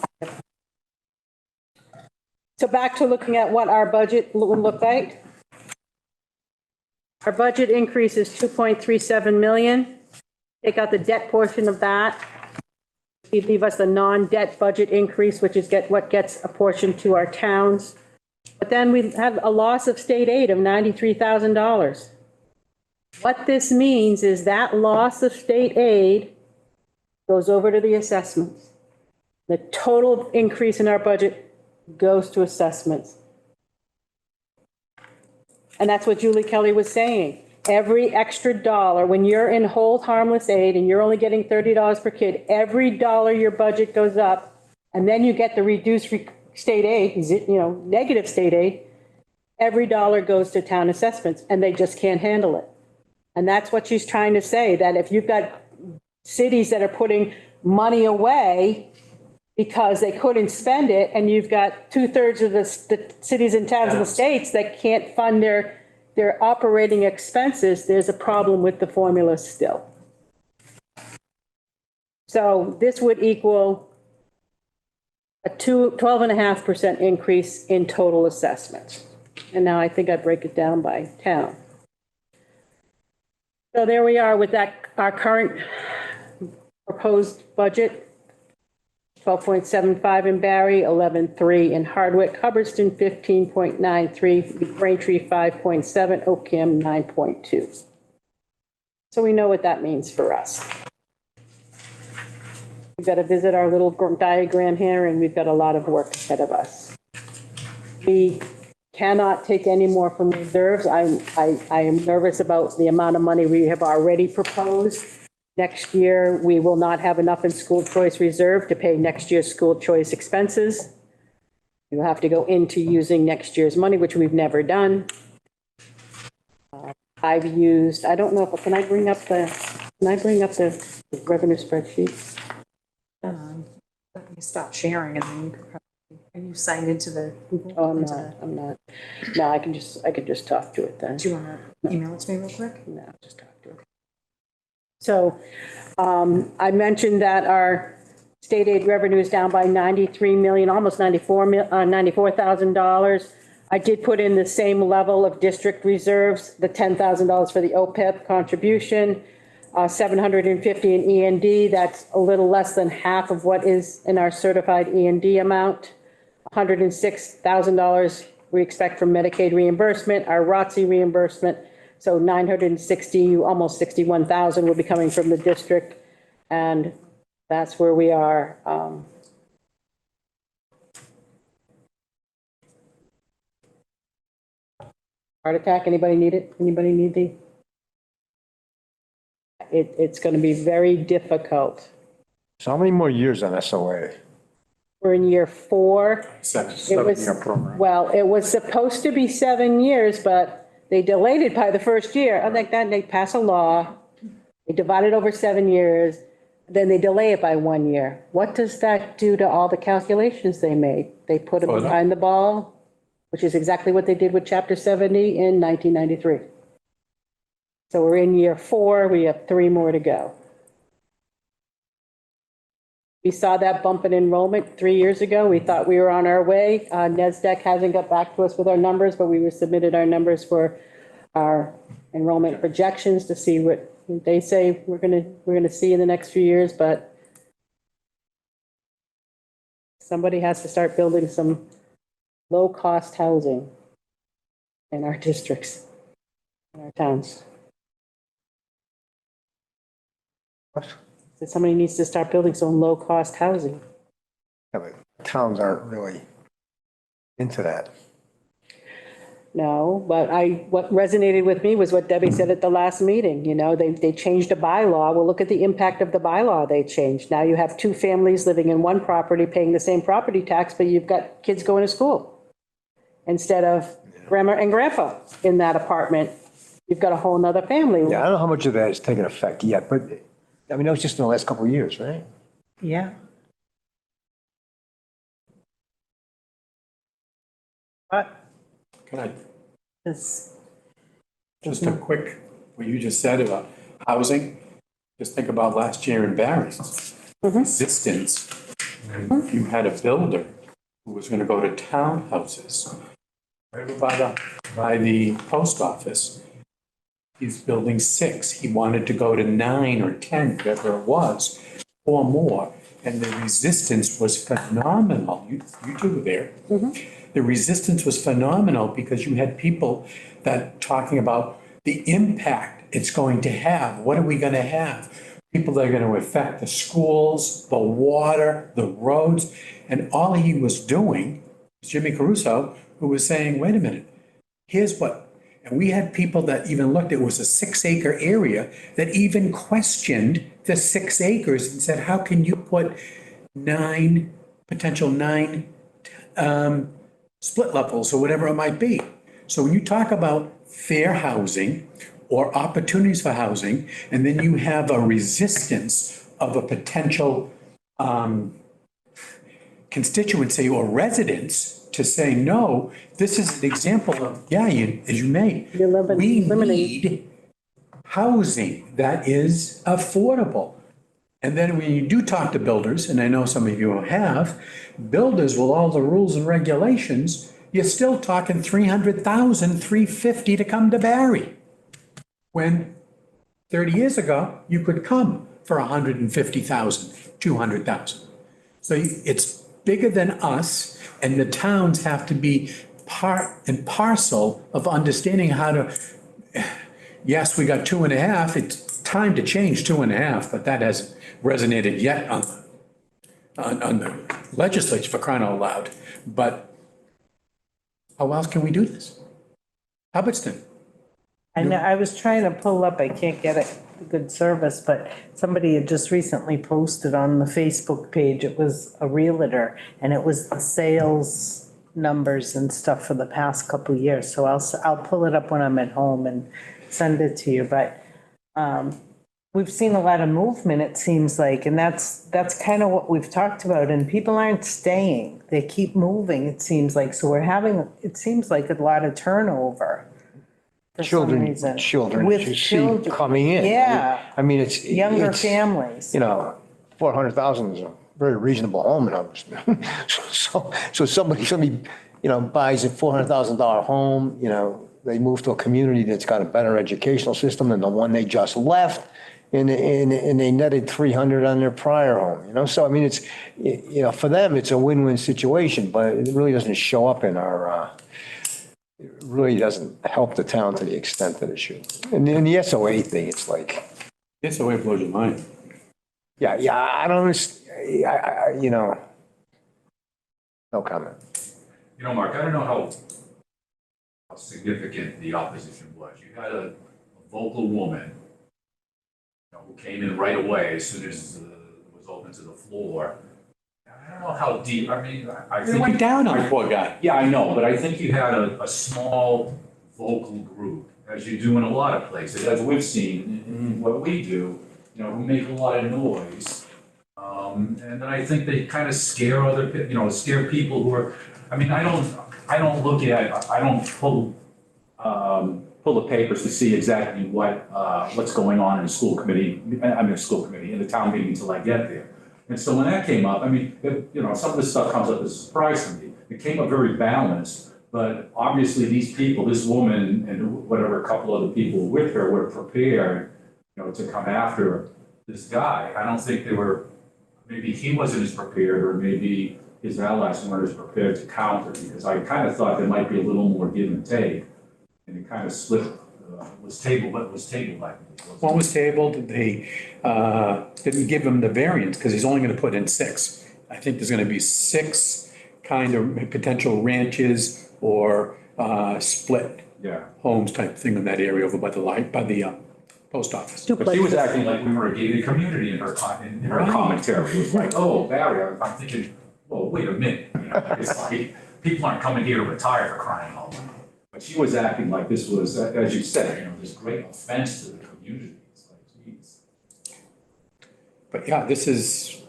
S5: So back to looking at what our budget would look like. Our budget increase is 2.37 million. Take out the debt portion of that. You leave us the non-debt budget increase, which is what gets apportioned to our towns. But then we have a loss of state aid of $93,000. What this means is that loss of state aid goes over to the assessments. The total increase in our budget goes to assessments. And that's what Julie Kelly was saying. Every extra dollar, when you're in hold harmless aid and you're only getting $30 per kid, every dollar your budget goes up, and then you get the reduced state aid, negative state aid, every dollar goes to town assessments, and they just can't handle it. And that's what she's trying to say, that if you've got cities that are putting money away because they couldn't spend it, and you've got 2/3 of the cities and towns in the states that can't fund their operating expenses, there's a problem with the formula still. So this would equal a 12.5% increase in total assessments. And now I think I break it down by town. So there we are with that, our current proposed budget. 12.75 in Barry, 11.3 in Hardwick, Hubbardston 15.93, Braintree 5.7, Oakham 9.2. So we know what that means for us. We've got to visit our little diagram here, and we've got a lot of work ahead of us. We cannot take any more from reserves. I am nervous about the amount of money we have already proposed. Next year, we will not have enough in school choice reserve to pay next year's school choice expenses. You'll have to go into using next year's money, which we've never done. I've used, I don't know if, can I bring up the revenue spreadsheet?
S2: Let me stop sharing and then you could probably, are you signed into the Google?
S5: Oh, I'm
S2: Into
S5: not,
S2: the-
S5: I'm not. No, I can just talk to it then.
S2: Do you want to email it to me real quick?
S5: No, just talk to it. So I mentioned that our state aid revenue is down by 93 million, almost $94,000. I did put in the same level of district reserves, the $10,000 for the OPEB contribution, 750 in E&D. That's a little less than half of what is in our certified E&D amount. $106,000 we expect from Medicaid reimbursement, our ROTC reimbursement. So 960, almost 61,000 will be coming from the district, and that's where we are. Heart attack, anybody need it? Anybody need the? It's going to be very difficult.
S1: So how many more years on SOA?
S5: We're in year 4.
S6: Seven.
S5: It was, well, it was supposed to be 7 years, but they delayed it by the first year. I think that they pass a law, they divide it over 7 years, then they delay it by 1 year. What does that do to all the calculations they made? They put them behind the ball, which is exactly what they did with Chapter 70 in 1993. So we're in year 4, we have 3 more to go. We saw that bump in enrollment 3 years ago. We thought we were on our way. NESDEC hasn't got back to us with our numbers, but we submitted our numbers for our enrollment projections to see what they say we're gonna see in the next few years. But somebody has to start building some low-cost housing in our districts, in our towns. So somebody needs to start building some low-cost housing.
S1: Yeah, but towns aren't really into that.
S5: No, but what resonated with me was what Debbie said at the last meeting. You know, they changed a bylaw. Well, look at the impact of the bylaw they changed. Now you have 2 families living in one property paying the same property tax, but you've got kids going to school. Instead of grandma and grandpa in that apartment, you've got a whole nother family.
S1: Yeah, I don't know how much of that has taken effect yet, but I mean, that was just in the last couple of years, right?
S3: Yeah. But
S6: Can I,
S3: it's,
S6: just a quick, what you just said about housing, just think about last year in Barron's. Resistance. You had a builder who was gonna go to townhouses right over by the post office. He's building 6. He wanted to go to 9 or 10, whatever it was, or more. And the resistance was phenomenal. You two were there. The resistance was phenomenal because you had people that talking about the impact it's going to have. What are we going to have? People that are going to affect the schools, the water, the roads. And all he was doing was Jimmy Caruso, who was saying, wait a minute, here's what. And we had people that even looked, it was a 6-acre area that even questioned the 6 acres and said, how can you put 9 split levels or whatever it might be? So when you talk about fair housing or opportunities for housing, and then you have a resistance of a potential constituency or residents to say, no, this is an example of, as you made, we need housing that is affordable. And then when you do talk to builders, and I know some of you have, builders with all the rules and regulations, you're still talking 300,000, 350 to come to Barry. When 30 years ago, you could come for 150,000, 200,000. So it's bigger than us, and the towns have to be part and parcel of understanding how to, yes, we got 2.5, it's time to change 2.5, but that hasn't resonated yet on the legislature, for crying out loud. But how else can we do this? Hubbardston.
S3: I know, I was trying to pull up, I can't get a good service, but somebody had just recently posted on the Facebook page, it was a realtor, and it was the sales numbers and stuff for the past couple of years. So I'll pull it up when I'm at home and send it to you, but we've seen a lot of movement, it seems like, and that's kind of what we've talked about, and people aren't staying. They keep moving, it seems like, so we're having, it seems like a lot of turnover. For some reason.
S1: Children
S3: With
S1: that you see
S3: children.
S1: coming in.
S3: Yeah.
S1: I mean, it's.
S3: Younger
S1: it's,
S3: families.
S1: You know, 400,000 is a very reasonable home in Hubbardston. So somebody, buys a $400,000 home, they move to a community that's got a better educational system than the one they just left. And they netted 300 on their prior home, So, I mean, it's, for them, it's a win-win situation, but it really doesn't show up in our, it really doesn't help the town to the extent that it should. And then the SOA thing, it's like.
S6: The SOA blows your mind.
S1: Yeah, I don't understand, no comment.
S8: Mark, I don't know how significant the opposition was. You had a vocal woman, who came in right away as soon as it was open to the floor. I don't know how deep, I mean, I think.
S6: It went down on the poor guy.
S8: Yeah, I know, but I think you had a small vocal group, as you do in a lot of places, as we've seen in what we do, who make a lot of noise. And then I think they kind of scare scare people who are, I mean, I don't pull the papers to see exactly what's going on in the school committee, in the town meeting until I get there. And so when that came up, I mean, some of this stuff comes up as a surprise to me. It came up very balanced, but obviously these people, this woman and whatever couple other people with her were prepared, to come after this guy. I don't think they were, maybe he wasn't as prepared, or maybe his allies weren't as prepared to counter, because I kind of thought there might be a little more give and take, and it kind of split, was tabled like this.
S6: One was tabled, they didn't give him the variance because he's only going to put in 6. I think there's going to be 6 kind of potential ranches or split homes type thing in that area over by the post office.
S8: But she was acting like we were a gated community in her commentary. It was like, oh, Barry, I'm thinking, well, wait a minute. It's like, people aren't coming here to retire for crying out loud. But she was acting like this was, as you said, this great offense to the community. It's like, geez.
S6: But yeah, this is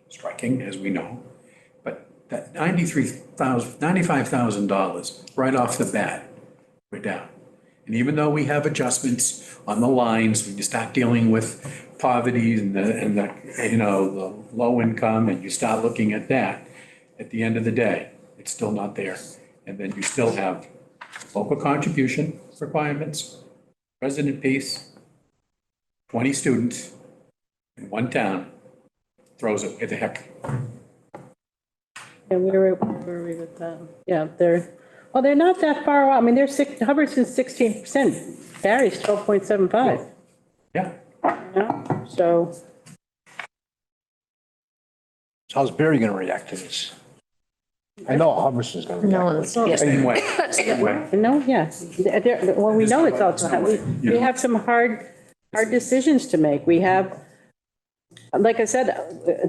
S6: striking, as we know. But that $95,000 right off the bat, we're down. And even though we have adjustments on the lines, when you start dealing with poverty and the, you know, the low income, and you start looking at that, at the end of the day, it's still not there. And then you still have local contribution requirements, resident piece, 20 students in one town, throws it at the heck.
S5: And where were we with that? Yeah, they're not that far off. I mean, Hubbardston's 16%, Barry's 12.75.
S6: Yeah.
S5: You know, so,
S1: So how's Barry going to react to this? I know Hubbardston's going to
S4: No
S1: react.
S4: one's, yeah.
S6: Same way, same way.
S5: no, yeah, well, we know it's also, we have some hard decisions to make. We have, like I said,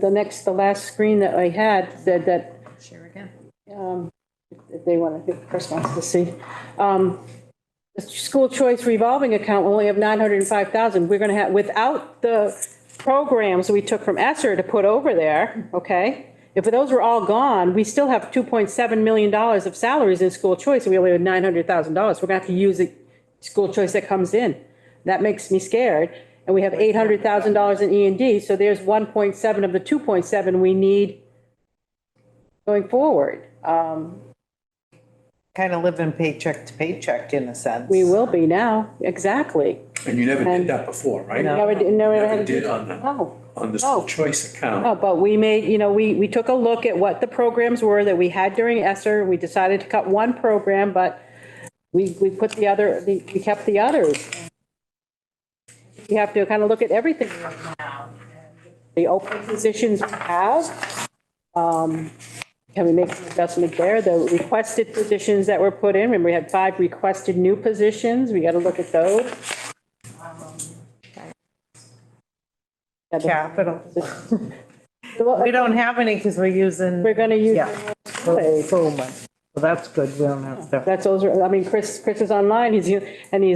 S5: the last screen that I had said that,
S2: Share again.
S5: if they want to, if Chris wants to see, the school choice revolving account will only have 905,000. We're going to have, without the programs we took from ESSER to put over there, okay? If those were all gone, we still have $2.7 million of salaries in school choice, and we only have $900,000. We're going to have to use the school choice that comes in. That makes me scared. And we have $800,000 in E&D, so there's 1.7 of the 2.7 we need going forward.
S3: Kind of living paycheck to paycheck in a sense.
S5: We will be now, exactly.
S6: And you never did that before, right?
S5: Never had
S6: Never
S5: to
S6: did
S5: do-
S6: on the,
S5: No.
S6: on the school choice account.
S5: No, but we made, you know, we took a look at what the programs were that we had during ESSER. We decided to cut one program, but we put the other, we kept the others. We have to kind of look at everything right now. The open positions we have, can we make some adjustment there? The requested positions that were put in, remember we had 5 requested new positions. We got to look at those.
S3: Capital. We don't have any because we're using.
S5: We're going to use.
S3: Yeah. Full money. Well, that's good. We don't have to.
S5: That's those are, I mean, Chris is online, he's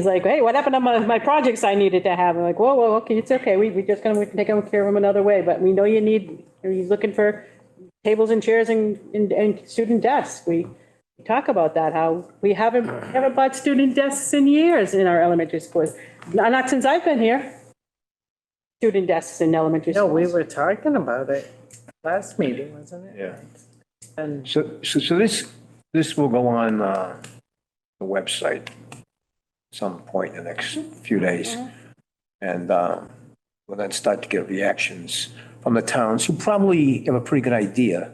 S5: like, hey, what happened to my projects I needed to have? I'm like, whoa, okay, it's okay, we just we can take care of them another way, but we know he's looking for tables and chairs and student desks. We talk about that, how we haven't bought student desks in years in our elementary schools, not since I've been here. Student desks in elementary
S3: No,
S5: schools.
S3: we were talking about it last meeting, wasn't it?
S1: Yeah.
S3: And
S1: So this will go on the website some point in the next few days. And we'll then start to get reactions from the towns who probably have a pretty good idea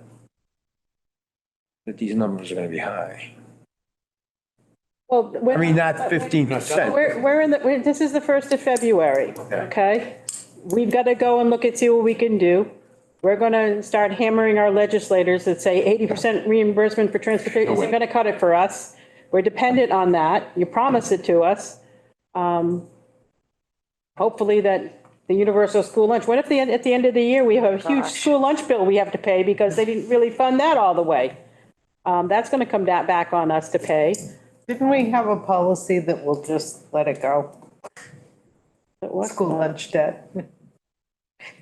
S1: that these numbers are going to be high.
S5: Well,
S1: I mean, not 15%.
S5: This is the 1st of February, okay? We've got to go and look and see what we can do. We're going to start hammering our legislators that say 80% reimbursement for transportation isn't going to cut it for us. We're dependent on that. You promised it to us. Hopefully that the universal school lunch, what if at the end of the year, we have a huge school lunch bill we have to pay because they didn't really fund that all the way? That's going to come back on us to pay.
S3: didn't we have a policy that we'll just let it go?
S5: What?
S3: School lunch debt.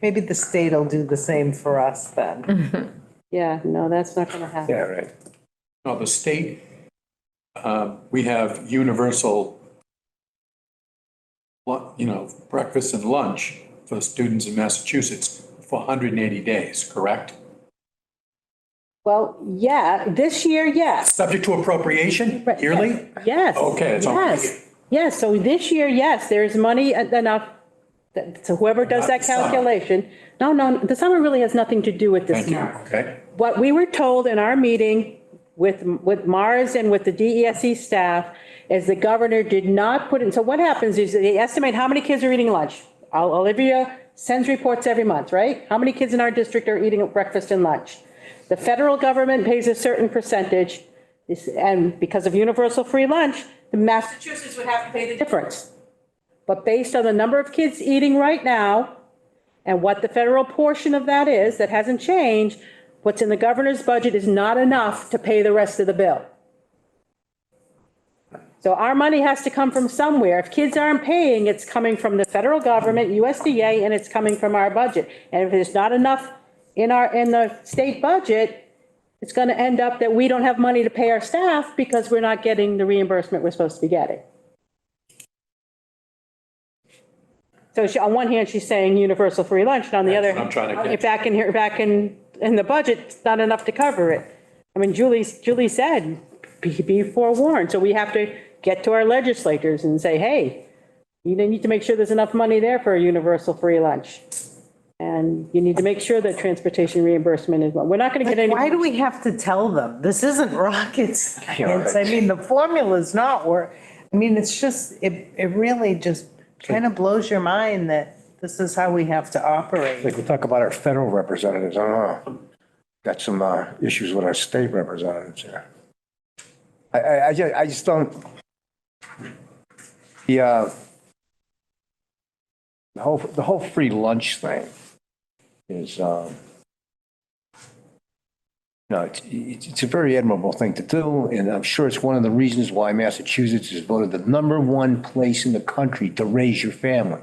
S3: Maybe the state will do the same for us then.
S5: Yeah, no, that's not going to happen.
S1: Yeah, right.
S6: No, the state, we have universal, breakfast and lunch for the students in Massachusetts for 180 days, correct?
S5: Well, yeah, this year, yes.
S6: Subject to appropriation yearly?
S5: Yes.
S6: Okay, it's on.
S5: Yes, yes, so this year, yes, there's money enough, so whoever does
S6: Not
S5: that
S6: the summer.
S5: calculation. No, the summer really has nothing to do with this
S6: Thank you,
S5: month.
S6: okay?
S5: What we were told in our meeting with Mars and with the DESE staff is the governor did not put in, so what happens is they estimate how many kids are eating lunch. Olivia sends reports every month, right? How many kids in our district are eating breakfast and lunch? The federal government pays a certain percentage, and because of universal free lunch, the Massachusetts would have to pay the difference. But based on the number of kids eating right now and what the federal portion of that is, that hasn't changed, what's in the governor's budget is not enough to pay the rest of the bill. So our money has to come from somewhere. If kids aren't paying, it's coming from the federal government, USDA, and it's coming from our budget. And if there's not enough in the state budget, it's going to end up that we don't have money to pay our staff because we're not getting the reimbursement we're supposed to be getting. So on one hand, she's saying universal free lunch, and on the
S6: That's
S5: other,
S6: what I'm trying to get.
S5: back in here, back in the budget, it's not enough to cover it. I mean, Julie said, be forewarned. So we have to get to our legislators and say, hey, you need to make sure there's enough money there for a universal free lunch. And you need to make sure that transportation reimbursement is, we're not going to get any.
S3: Why do we have to tell them? This isn't rocket science. I
S1: right.
S3: mean, the formula's not work. I mean, it's just, it really just kind of blows your mind that this is how we have to operate.
S1: Like we talk about our federal representatives, I don't know. Got some issues with our state representatives here. I just don't. The whole free lunch thing is, it's a very admirable thing to do, and I'm sure it's one of the reasons why Massachusetts is voted the #1 place in the country to raise your family.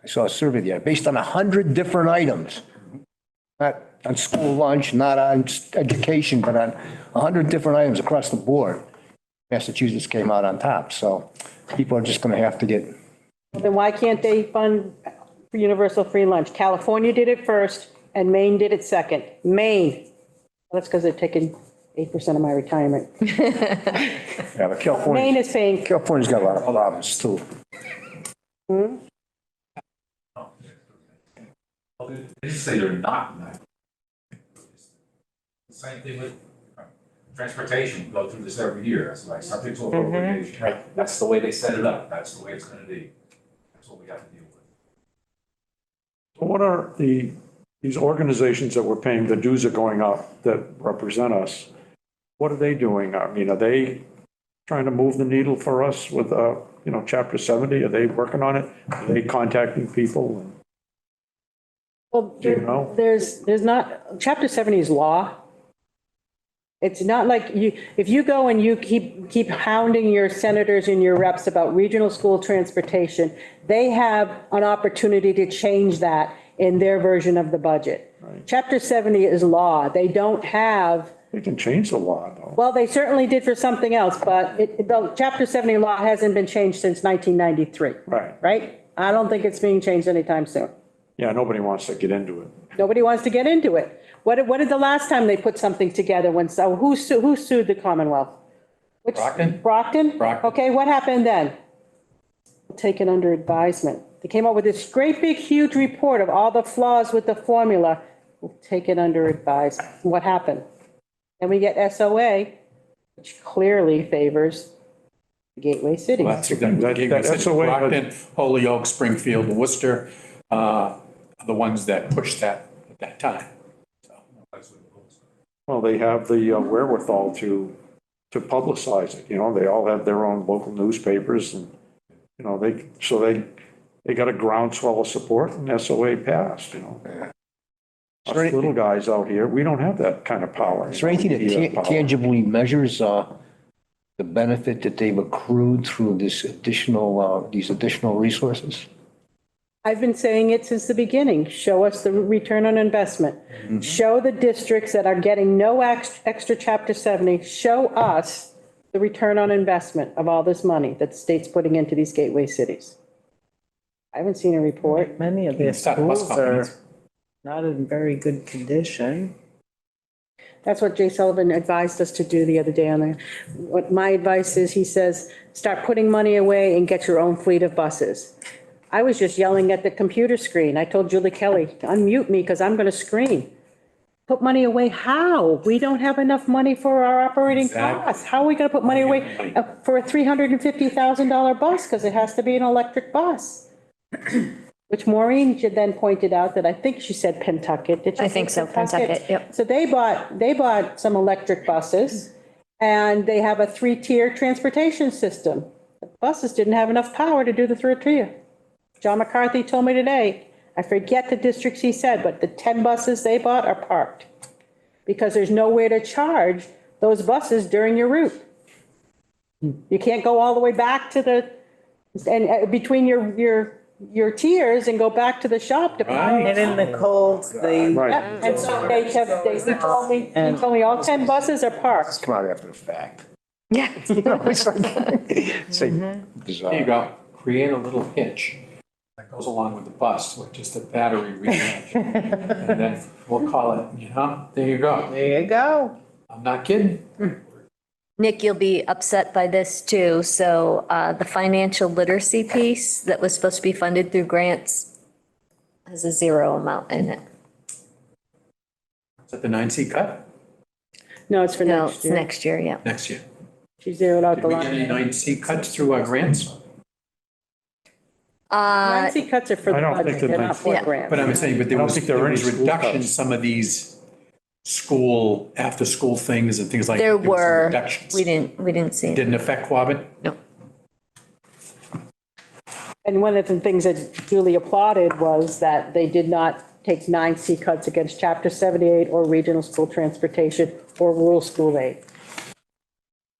S1: I saw a survey there based on 100 different items, not on school lunch, not on education, but on 100 different items across the board. Massachusetts came out on top, so people are just going to have to get.
S5: Then why can't they fund universal free lunch? California did it first and Maine did it second. Maine, that's because they're taking 8% of my retirement.
S1: Yeah, but
S5: Maine is paying.
S1: California's got a lot of problems too.
S8: Well, they didn't say they're not. Same thing with transportation, we go through this every year, it's like subject to appropriation. Right. That's the way they set it up, that's the way it's gonna be. That's what we have to deal with.
S7: What are these organizations that we're paying, the dues are going up that represent us? What are they doing? I mean, are they trying to move the needle for us with, Chapter 70? Are they working on it? Are they contacting people?
S5: Well,
S7: Do you know?
S5: there's not, Chapter 70 is law. It's not like if you go and you keep hounding your senators and your reps about regional school transportation, they have an opportunity to change that in their version of the budget.
S7: Right.
S5: Chapter 70 is law. They don't have.
S7: They can change the law, though.
S5: Well, they certainly did for something else, but the Chapter 70 law hasn't been changed since 1993.
S7: Right.
S5: Right? I don't think it's being changed anytime soon.
S7: Yeah, nobody wants to get into it.
S5: Nobody wants to get into it. What did the last time they put something together who sued the Commonwealth?
S6: Brockton?
S5: Brockton?
S6: Brockton.
S5: Okay, what happened then? Taken under advisement. They came up with this great big huge report of all the flaws with the formula. Taken under advisement. What happened? And we get SOA, which clearly favors the gateway cities.
S6: Well, that's exactly.
S7: That SOA, but-
S6: Brockton, Holyoke, Springfield, Worcester, are the ones that pushed that at that time.
S7: Well, they have the wherewithal to publicize it, they all have their own local newspapers and, they got a groundswell of support and SOA passed, Us
S1: there any-
S7: little guys out here, we don't have that kind of power.
S1: Is there anything that
S7: Power.
S1: tangibly measures the benefit that they've accrued through these additional resources?
S5: I've been saying it since the beginning. Show us the return on investment. Show the districts that are getting no extra Chapter 70, show us the return on investment of all this money that the state's putting into these gateway cities. I haven't seen a report.
S3: Many of their
S6: It's not bus
S3: schools are
S6: companies.
S3: not in very good condition.
S5: That's what Jay Sullivan advised us to do the other day on there. What my advice is, he says, start putting money away and get your own fleet of buses. I was just yelling at the computer screen. I told Julie Kelly, unmute me because I'm going to scream. Put money away how? We don't have enough money for our operating
S6: Exactly.
S5: costs. How are we going to put money away for a $350,000 bus? Because it has to be an electric bus. Which Maureen then pointed out that I think she said Pentucket. Did she
S4: I
S5: say
S4: think so, Pentucket, yep.
S5: So they bought some electric buses and they have a 3-tier transportation system. The buses didn't have enough power to do the 3-tier. John McCarthy told me today, I forget the districts he said, but the 10 buses they bought are parked because there's nowhere to charge those buses during your route. You can't go all the way back to and between your your tiers and go back to the shop to buy.
S3: And in the cold, they.
S7: Right.
S5: And so they have, he told me all 10 buses are parked.
S1: Come out after the fact.
S4: Yeah.
S1: You know, it's like, it's like bizarre.
S6: There you go. Create a little hitch that goes along with the bus with just a battery recharge. And then we'll call it, there you go.
S3: There you go.
S6: I'm not kidding.
S4: Nick, you'll be upset by this too. So the financial literacy piece that was supposed to be funded through grants has a zero amount in it.
S6: Is that the 9C cut
S5: No, it's for
S4: No,
S5: next
S4: it's
S5: year.
S4: next year, yeah.
S6: next year?
S5: She zeroed out
S6: Did
S5: the
S6: we get any
S5: line.
S6: 9C cuts through our grants?
S5: 9C cuts are for the
S7: I don't think
S5: budget,
S7: that
S5: they're not
S7: 9C
S5: for
S4: Yeah.
S5: grants.
S6: But I'm saying, but
S7: I
S6: there
S7: don't
S6: was
S7: think there are any school
S6: reductions,
S7: cuts.
S6: some of these school, after-school things and things like.
S4: There
S6: was some
S4: were,
S6: reductions.
S4: we didn't see it.
S6: Didn't affect Quabbin?
S4: No.
S5: And one of the things that Julie applauded was that they did not take 9C cuts against Chapter 78 or regional school transportation or rural school aid.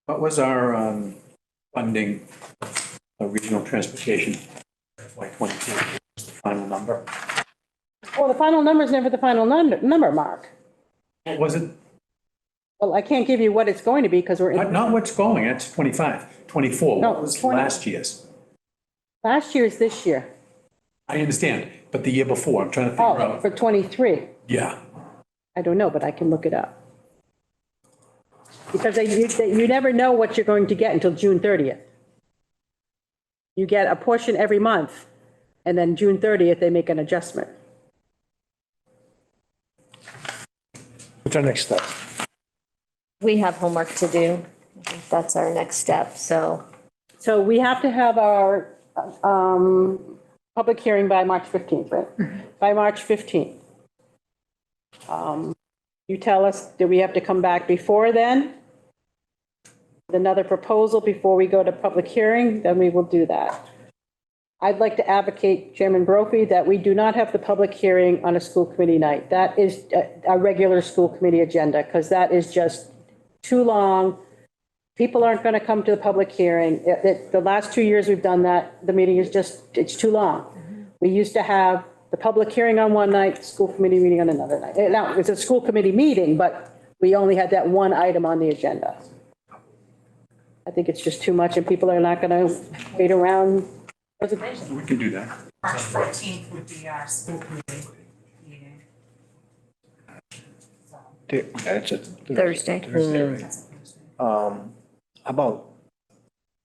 S6: What was our funding of regional transportation? Like 22, was the final number?
S5: Well, the final number is never the final number, Mark.
S6: What was it?
S5: Well, I can't give you what it's going to be because we're in.
S6: Not what's going, that's 25, 24.
S5: No,
S6: What was
S5: 20.
S6: last year's?
S5: Last year is this year.
S6: I understand, but the year before, I'm trying to figure
S5: Oh,
S6: out.
S5: for 23.
S6: Yeah,
S5: I don't know, but I can look it up. Because you never know what you're going to get until June 30th. You get a portion every month, and then June 30th, they make an adjustment.
S1: What's our next step?
S4: We have homework to do. I think that's our next step, so.
S5: So we have to have our public hearing by March 15th, right? By March 15th. You tell us, do we have to come back before then? With another proposal before we go to public hearing, then we will do that. I'd like to advocate, Chairman Brophy, that we do not have the public hearing on a school committee night. That is a regular school committee agenda, because that is just too long. People aren't going to come to the public hearing. The last 2 years we've done that, the meeting is just, it's too long. We used to have the public hearing on one night, school committee meeting on another night. Now, it's a school committee meeting, but we only had that one item on the agenda. I think it's just too much, and people are not going to wait around.
S6: we can do that.
S2: March 14th would be our school committee meeting.
S1: That's a
S4: Thursday.
S1: How about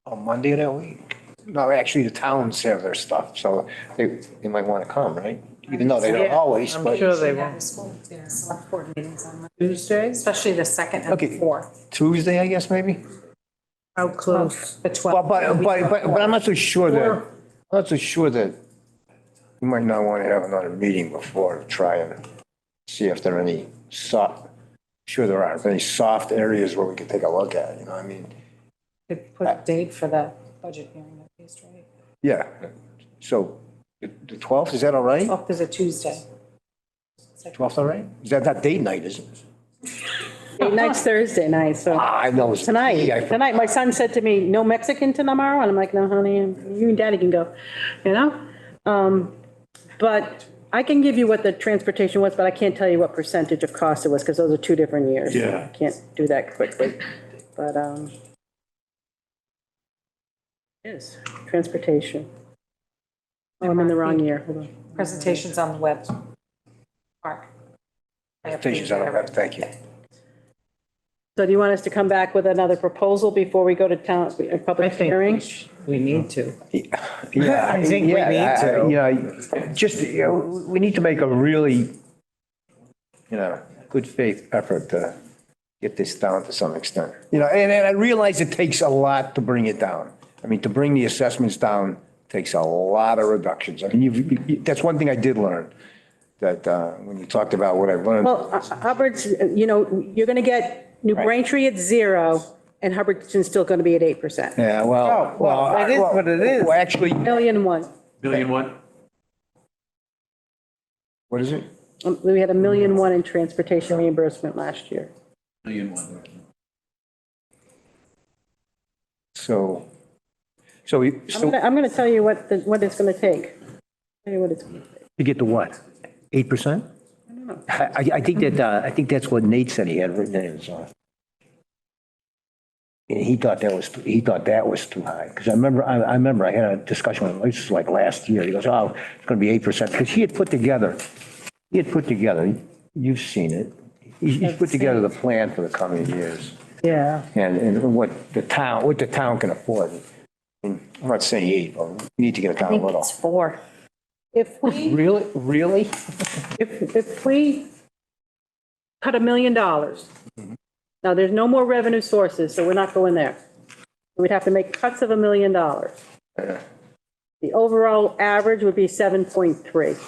S1: on Monday of that week? No, actually, the towns have their stuff, so they might want to come, right? Even though they don't
S3: Yeah,
S1: always,
S3: I'm
S1: but
S3: sure they
S2: Yeah,
S3: will.
S2: the school, yeah, select board meetings on Monday,
S3: Tuesdays?
S2: especially the 2nd and
S1: Okay.
S2: 4th.
S1: Tuesday, I guess, maybe?
S3: How close?
S2: The
S1: Well,
S2: 12th.
S1: but I'm not so sure that we might not want to have another meeting before to try and see if there are any sure there are, any soft areas where we could take a look at, you know, I mean,
S2: Could put a date for the budget hearing at least, right?
S1: yeah. So the 12th, is that all right?
S2: 12th is a Tuesday.
S1: 12th, all right? Is that not date night, is it?
S5: Date night's Thursday night, so
S1: I know. it's-
S5: tonight, my son said to me, no Mexican tomorrow, and I'm like, no, honey, you and daddy can go, you know? But I can give you what the transportation was, but I can't tell you what percentage of cost it was, because those are 2 different years.
S6: Yeah.
S5: I can't do that quickly, but, it is, transportation. Oh, I'm in the wrong year, hold on.
S2: Presentations on the web. Mark.
S1: Presentations on the web, thank you.
S5: So do you want us to come back with another proposal before we go to town, a
S3: I
S5: public
S3: think
S5: hearing?
S3: we need to.
S1: Yeah,
S3: I think we need to.
S1: Yeah, just, you know, we need to make a really, you know, good faith effort to get this down to some extent. You know, and I realize it takes a lot to bring it down. I mean, to bring the assessments down takes a lot of reductions. I mean, that's one thing I did learn, that when you talked about what I've learned.
S5: Well, Hubbard's, you know, you're going to get New Braintree at 0, and Hubbardston's still going to be at 8%.
S1: Yeah, well.
S3: well, it is what it is.
S1: Well, actually,
S5: $1,000,001.
S6: $1,000,001?
S1: what is it?
S5: We had $1,000,001 in transportation reimbursement last year.
S6: $1,000,001.
S1: So we,
S5: I'm going to tell you what it's going to take. Tell you what it's gonna be.
S1: To get to what? 8%? I think that, I think that's what Nate said he had written in his, and he thought that was too high. Because I remember I had a discussion with him, this was like last year. He goes, oh, it's going to be 8%. Because he had put together, you've seen it. He's put together the plan for the coming years.
S3: Yeah.
S1: And what the town can afford. And I'm not saying 8, but we need to get it
S4: I
S1: down a
S4: think
S1: little.
S4: it's 4.
S5: If we,
S1: Really?
S5: if we cut $1 million, now there's no more revenue sources, so we're not going there. We'd have to make cuts of $1 million. The overall average would be 7.3.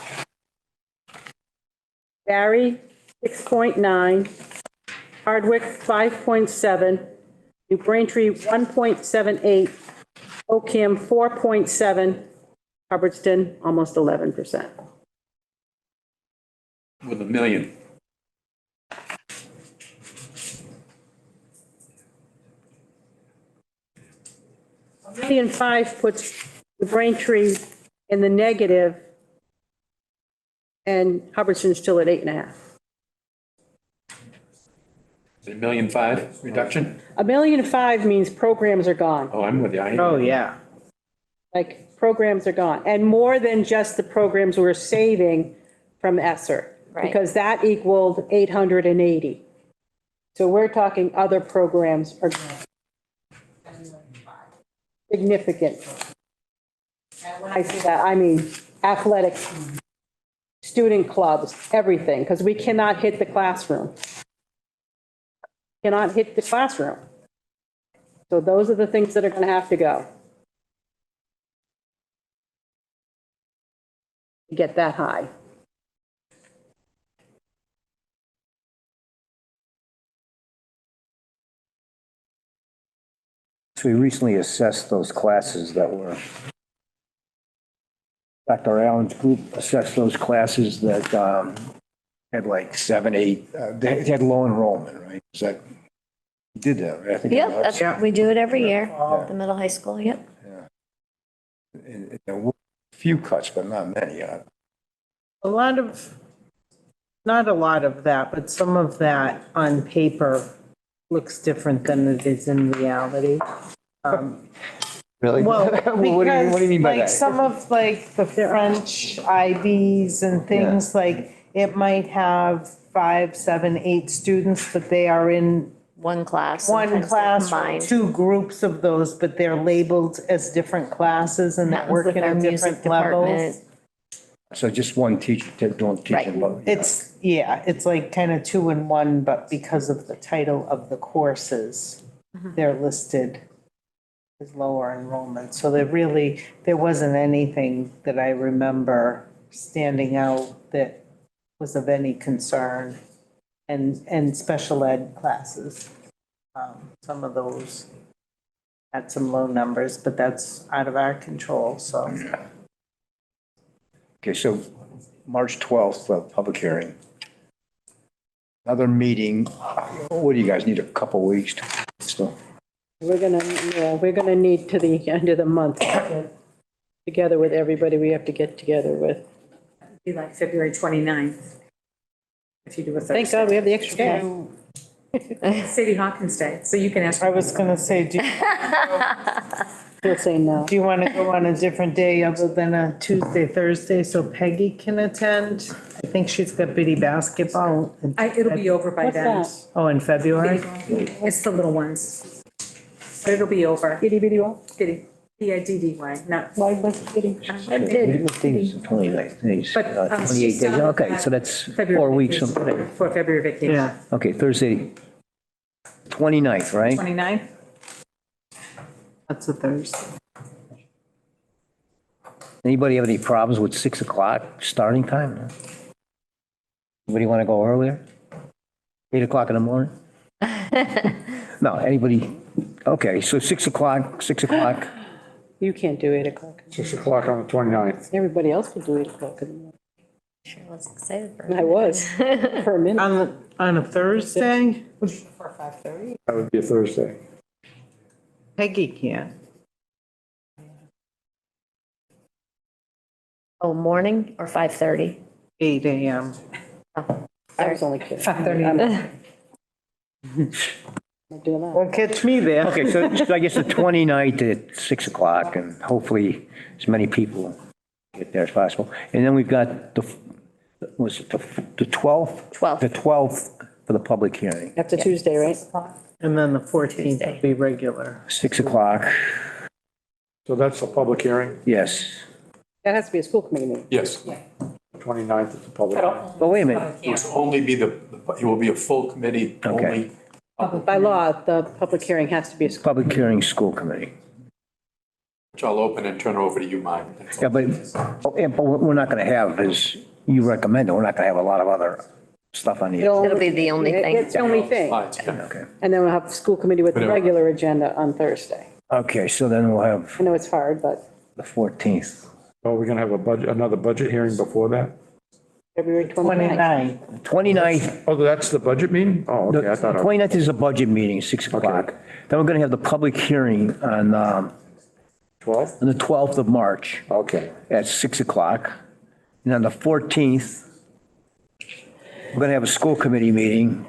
S5: Barry, 6.9. Hardwick, 5.7. New Braintree, 1.78. Ocam, 4.7. Hubbardston, almost 11%.
S6: With $1 million.
S5: $1.5 million puts the Braintree in the negative, and Hubbardston's still at 8.5.
S6: $1.5 million reduction?
S5: $1.5 million means programs are gone.
S6: Oh, I'm with you.
S3: Oh, yeah.
S5: Like, programs are gone. And more than just the programs we're saving from ESSER.
S4: Right.
S5: Because that equaled 880. So we're talking other programs are significant. And when I say that, I mean athletics, student clubs, everything, because we cannot hit the classroom. Cannot hit the classroom. So those are the things that are going to have to go. To get that high.
S1: So we recently assessed those classes that were, Dr. Allen's group assessed those classes that had like 7, 8, they had low enrollment, right? Is that, you did that, right? I think it
S4: Yep,
S1: was.
S4: we do it every year, the middle high school, yep.
S1: And there were a few cuts, but not many.
S3: Not a lot of that, but some of that on paper looks different than it is in reality.
S1: Really?
S3: Well,
S1: What do you mean by
S3: like
S1: that?
S3: some of like the French IBs and things, like it might have 5, 7, 8 students, but they are in
S4: One class.
S3: one
S4: sometimes they're
S3: class, or
S4: combined.
S3: 2 groups of those, but they're labeled as different classes and that
S4: Happens
S3: work
S4: with
S3: in
S4: our
S3: a
S4: music
S3: different levels.
S4: department.
S1: So just one teacher, don't teach
S4: Right.
S1: them both.
S3: It's, yeah, it's like kind of 2 in 1, but because of the title of the courses, they're listed as lower enrollment. So there wasn't anything that I remember standing out that was of any concern. And special ed classes, some of those had some low numbers, but that's out of our control, so.
S1: Okay, so March 12th, public hearing. Another meeting, what do you guys need, a couple weeks to, so?
S5: We're gonna need to the end of the month to get together with everybody we have to get together with.
S2: Be like February 29th. If you do a Thursday.
S5: Thank God we have the extra day.
S2: Sadie Hawkins Day, so you can ask.
S3: I was gonna say,
S5: He'll say no.
S3: do you want to go on a different day other than a Tuesday, Thursday, so Peggy can attend? I think she's got bitty basketball.
S2: It'll be over by
S5: What's
S2: then.
S5: that?
S3: Oh, in February?
S2: It's the little ones. But it'll be over.
S5: Itty bitty what?
S2: Diddy, P-I-D-D-Y, not.
S5: Why was it itty?
S1: What day is the 29th? Days,
S2: But,
S1: 28
S2: she's
S1: days,
S2: done
S1: okay, so that's
S2: February
S1: 4 weeks from
S2: vacation,
S1: today.
S2: For February vacation.
S3: Yeah.
S1: Okay, Thursday, 29th, right?
S2: 29th?
S3: That's a Thursday.
S1: Anybody have any problems with 6 o'clock starting time? Anybody want to go earlier? 8 o'clock in the morning? No, anybody? Okay, so 6 o'clock.
S5: You can't do 8 o'clock.
S7: 6 o'clock on the 29th.
S5: Everybody else can do 8 o'clock in the morning.
S4: Sure was excited for it.
S5: I was, for a minute.
S3: On a Thursday?
S2: For 5:30?
S7: That would be a Thursday.
S3: Peggy can't.
S4: Oh, morning or 5:30?
S3: 8 AM.
S5: I was only kidding.
S3: 5:30.
S5: I'm not doing that.
S3: Won't catch me there.
S1: Okay, so I guess the 29th at 6 o'clock, and hopefully as many people get there as possible. And then we've got was it the 12th?
S4: 12th.
S1: The 12th for the public hearing,
S5: That's a Tuesday, right?
S3: And then the 14th will be regular.
S1: 6 o'clock,
S7: So that's the public hearing,
S1: yes.
S5: That has to be a school committee meeting.
S6: Yes,
S7: 29th is the public hearing.
S1: Oh, wait a minute,
S6: it will only be it will be a full committee
S1: Okay.
S6: only,
S5: By law, the public hearing has to be a school.
S1: public hearing, school committee.
S6: which I'll open and turn over to you, Mike. That's all.
S1: Yeah, but what we're not going to have is, you recommended, we're not going to have a lot of other stuff on the,
S4: It'll be the only thing.
S5: It's the only thing.
S6: Slides, yeah.
S1: okay.
S5: And then we'll have school committee with the
S6: Whatever.
S5: regular agenda on Thursday.
S1: Okay, so then we'll have
S5: I know it's hard, but
S1: the 14th.
S7: Oh, we're going to have another budget hearing before that?
S5: February 29th.
S3: 29.
S1: 29th,
S7: Oh, that's the budget meeting? Oh, okay, I thought.
S1: 29th is a budget meeting, 6 o'clock. Then we're going to have the public hearing on
S7: 12?
S1: the 12th of March
S7: Okay.
S1: at 6 o'clock. And on the 14th, we're going to have a school committee meeting,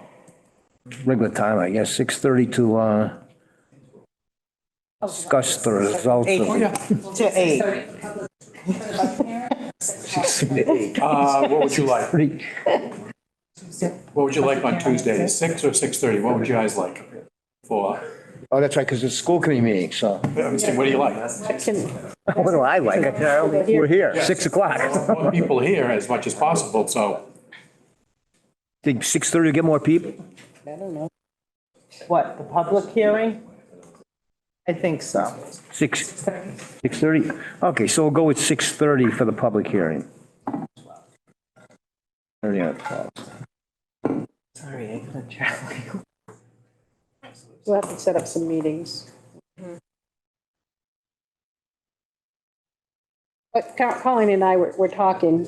S1: regular time, I guess, 6:30 to discuss the results of.
S3: To 8.
S6: What would you like? What would you like on Tuesday, 6 or 6:30? What would you guys like for?
S1: Oh, that's right, because it's a school committee meeting, so
S6: What do you like?
S1: what do I like? We're here, 6 o'clock.
S6: More people here as much as possible, so.
S1: Think 6:30 to get more people?
S5: I don't know.
S3: What, the public hearing? I think so.
S1: 6:30? Okay, so we'll go with 6:30 for the public hearing. 30 on 12.
S3: Sorry, I couldn't check.
S5: We'll have to set up some meetings. But Colleen and I were talking,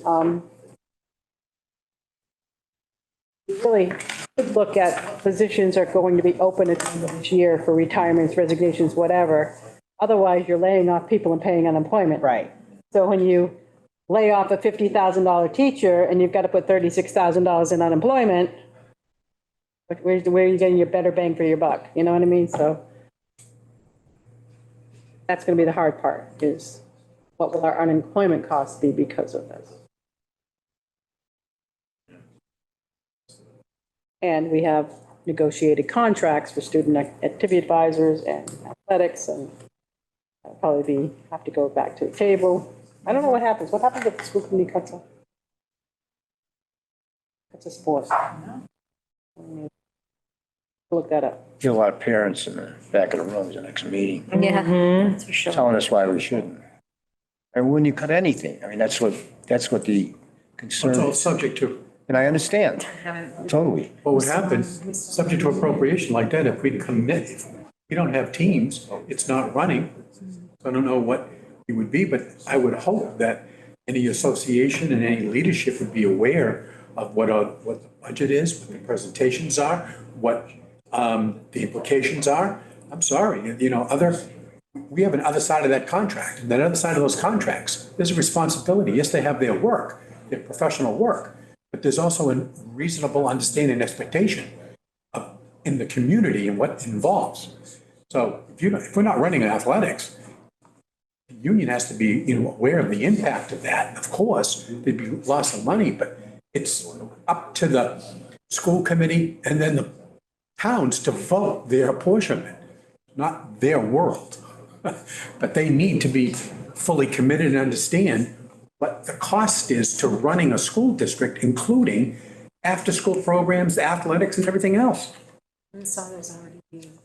S5: we really could look at positions are going to be open at the end of this year for retirements, resignations, whatever. Otherwise, you're laying off people and paying unemployment.
S3: Right.
S5: So when you lay off a $50,000 teacher and you've got to put $36,000 in unemployment, where are you getting your better bang for your buck? You know what I mean? So that's going to be the hard part, is what will our unemployment costs be because of this? And we have negotiated contracts for student activity advisors and athletics, and I'll probably have to go back to the table. I don't know what happens. What happens if the school committee cuts a sport? Look that up.
S1: Get a lot of parents in the back of the room at the next meeting
S4: Yeah, that's for sure.
S1: telling us why we shouldn't. And when you cut anything, I mean, that's what the concern
S6: It's all
S1: is.
S6: subject to,
S1: And I understand, totally.
S6: what would happen, subject to appropriation like that, if we commit, if we don't have teams, it's not running. I don't know what it would be, but I would hope that any association and any leadership would be aware of what the budget is, what the presentations are, what the implications are. I'm sorry, we have an other side of that contract, and that other side of those contracts, there's a responsibility. Yes, they have their work, their professional work, but there's also a reasonable understanding and expectation in the community and what it involves. So if we're not running athletics, the union has to be, aware of the impact of that. Of course, there'd be loss of money, but it's up to the school committee and then the towns to vote their apportionment, not their world. But they need to be fully committed and understand what the cost is to running a school district, including after-school programs, athletics, and everything else.
S2: Saw those already being.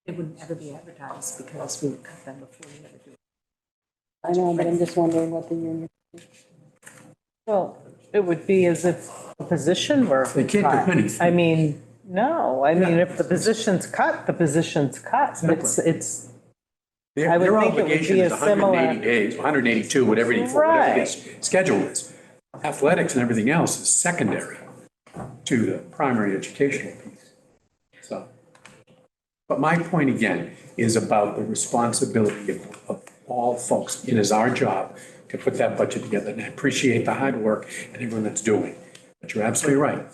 S2: It wouldn't ever be advertised because we would cut them before we ever do it.
S5: I know, but I'm just wondering what the union.
S3: Well, it would be as if the position were.
S6: They can't do anything.
S3: I mean, no, if the position's cut, the position's cut. It's, I would
S6: Their
S3: think it would
S6: obligation
S3: be
S6: is
S3: a similar-
S6: 180 days, 182, whatever this schedule is. Athletics and everything else is secondary to the primary educational piece. So, but my point again is about the responsibility of all folks. It is our job to put that budget together, and I appreciate the hard work and everyone that's doing. But you're absolutely right.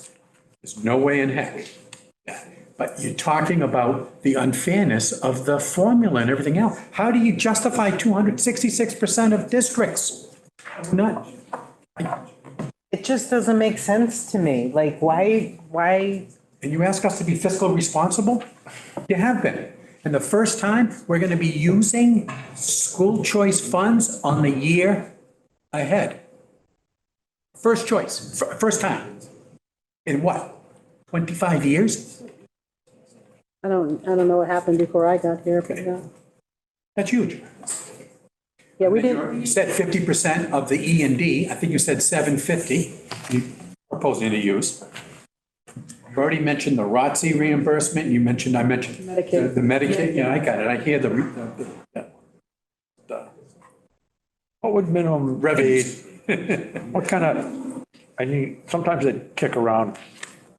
S6: There's no way in heck. But you're talking about the unfairness of the formula and everything else. How do you justify 266% of districts? Not,
S3: It just doesn't make sense to me. Like, why?
S6: and you ask us to be fiscally responsible? You have been. And the first time, we're gonna be using school choice funds on the year ahead. First choice, first time. In what, 25 years?
S5: I don't know what happened before I got here, but yeah.
S6: That's huge.
S5: Yeah, we didn't,
S6: You said 50% of the E and D, I think you said 750, you proposing to use. You already mentioned the ROTC reimbursement, I mentioned
S5: Medicaid.
S6: the Medicaid, yeah, I got it, I hear the
S7: What would minimum
S6: revenues.
S7: aid, what kind of, I mean, sometimes they kick around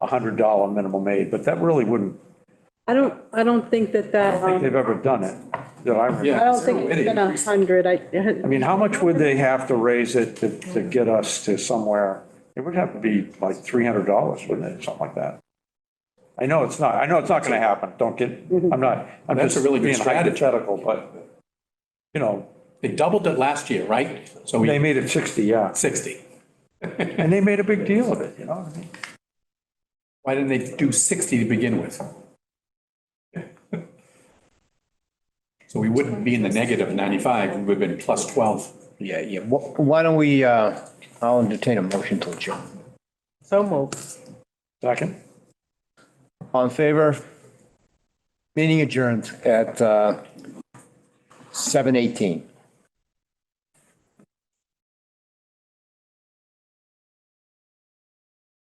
S7: $100 minimum aid, but that really wouldn't,
S5: I don't think that
S7: I don't think they've ever done it, that I remember.
S5: I don't think it's been 100.
S7: I mean, how much would they have to raise it to get us to somewhere? It would have to be like $300, wouldn't it, something like that? I know it's not gonna happen, don't get, I'm
S6: That's
S7: just
S6: a really good
S7: being
S6: strategy.
S7: hypothetical, but, you know,
S6: They doubled it last year, right? So
S7: they
S6: we,
S7: made it 60, yeah,
S6: 60.
S7: and they made a big deal of it, you know what I mean?
S6: Why didn't they do 60 to begin with? So we wouldn't be in the negative 95, we would have been plus 12.
S1: Yeah. Why don't we, I'll entertain a motion to adjourn.
S3: So moved.
S7: Second?
S1: All in favor? Meeting adjourned at 7:18.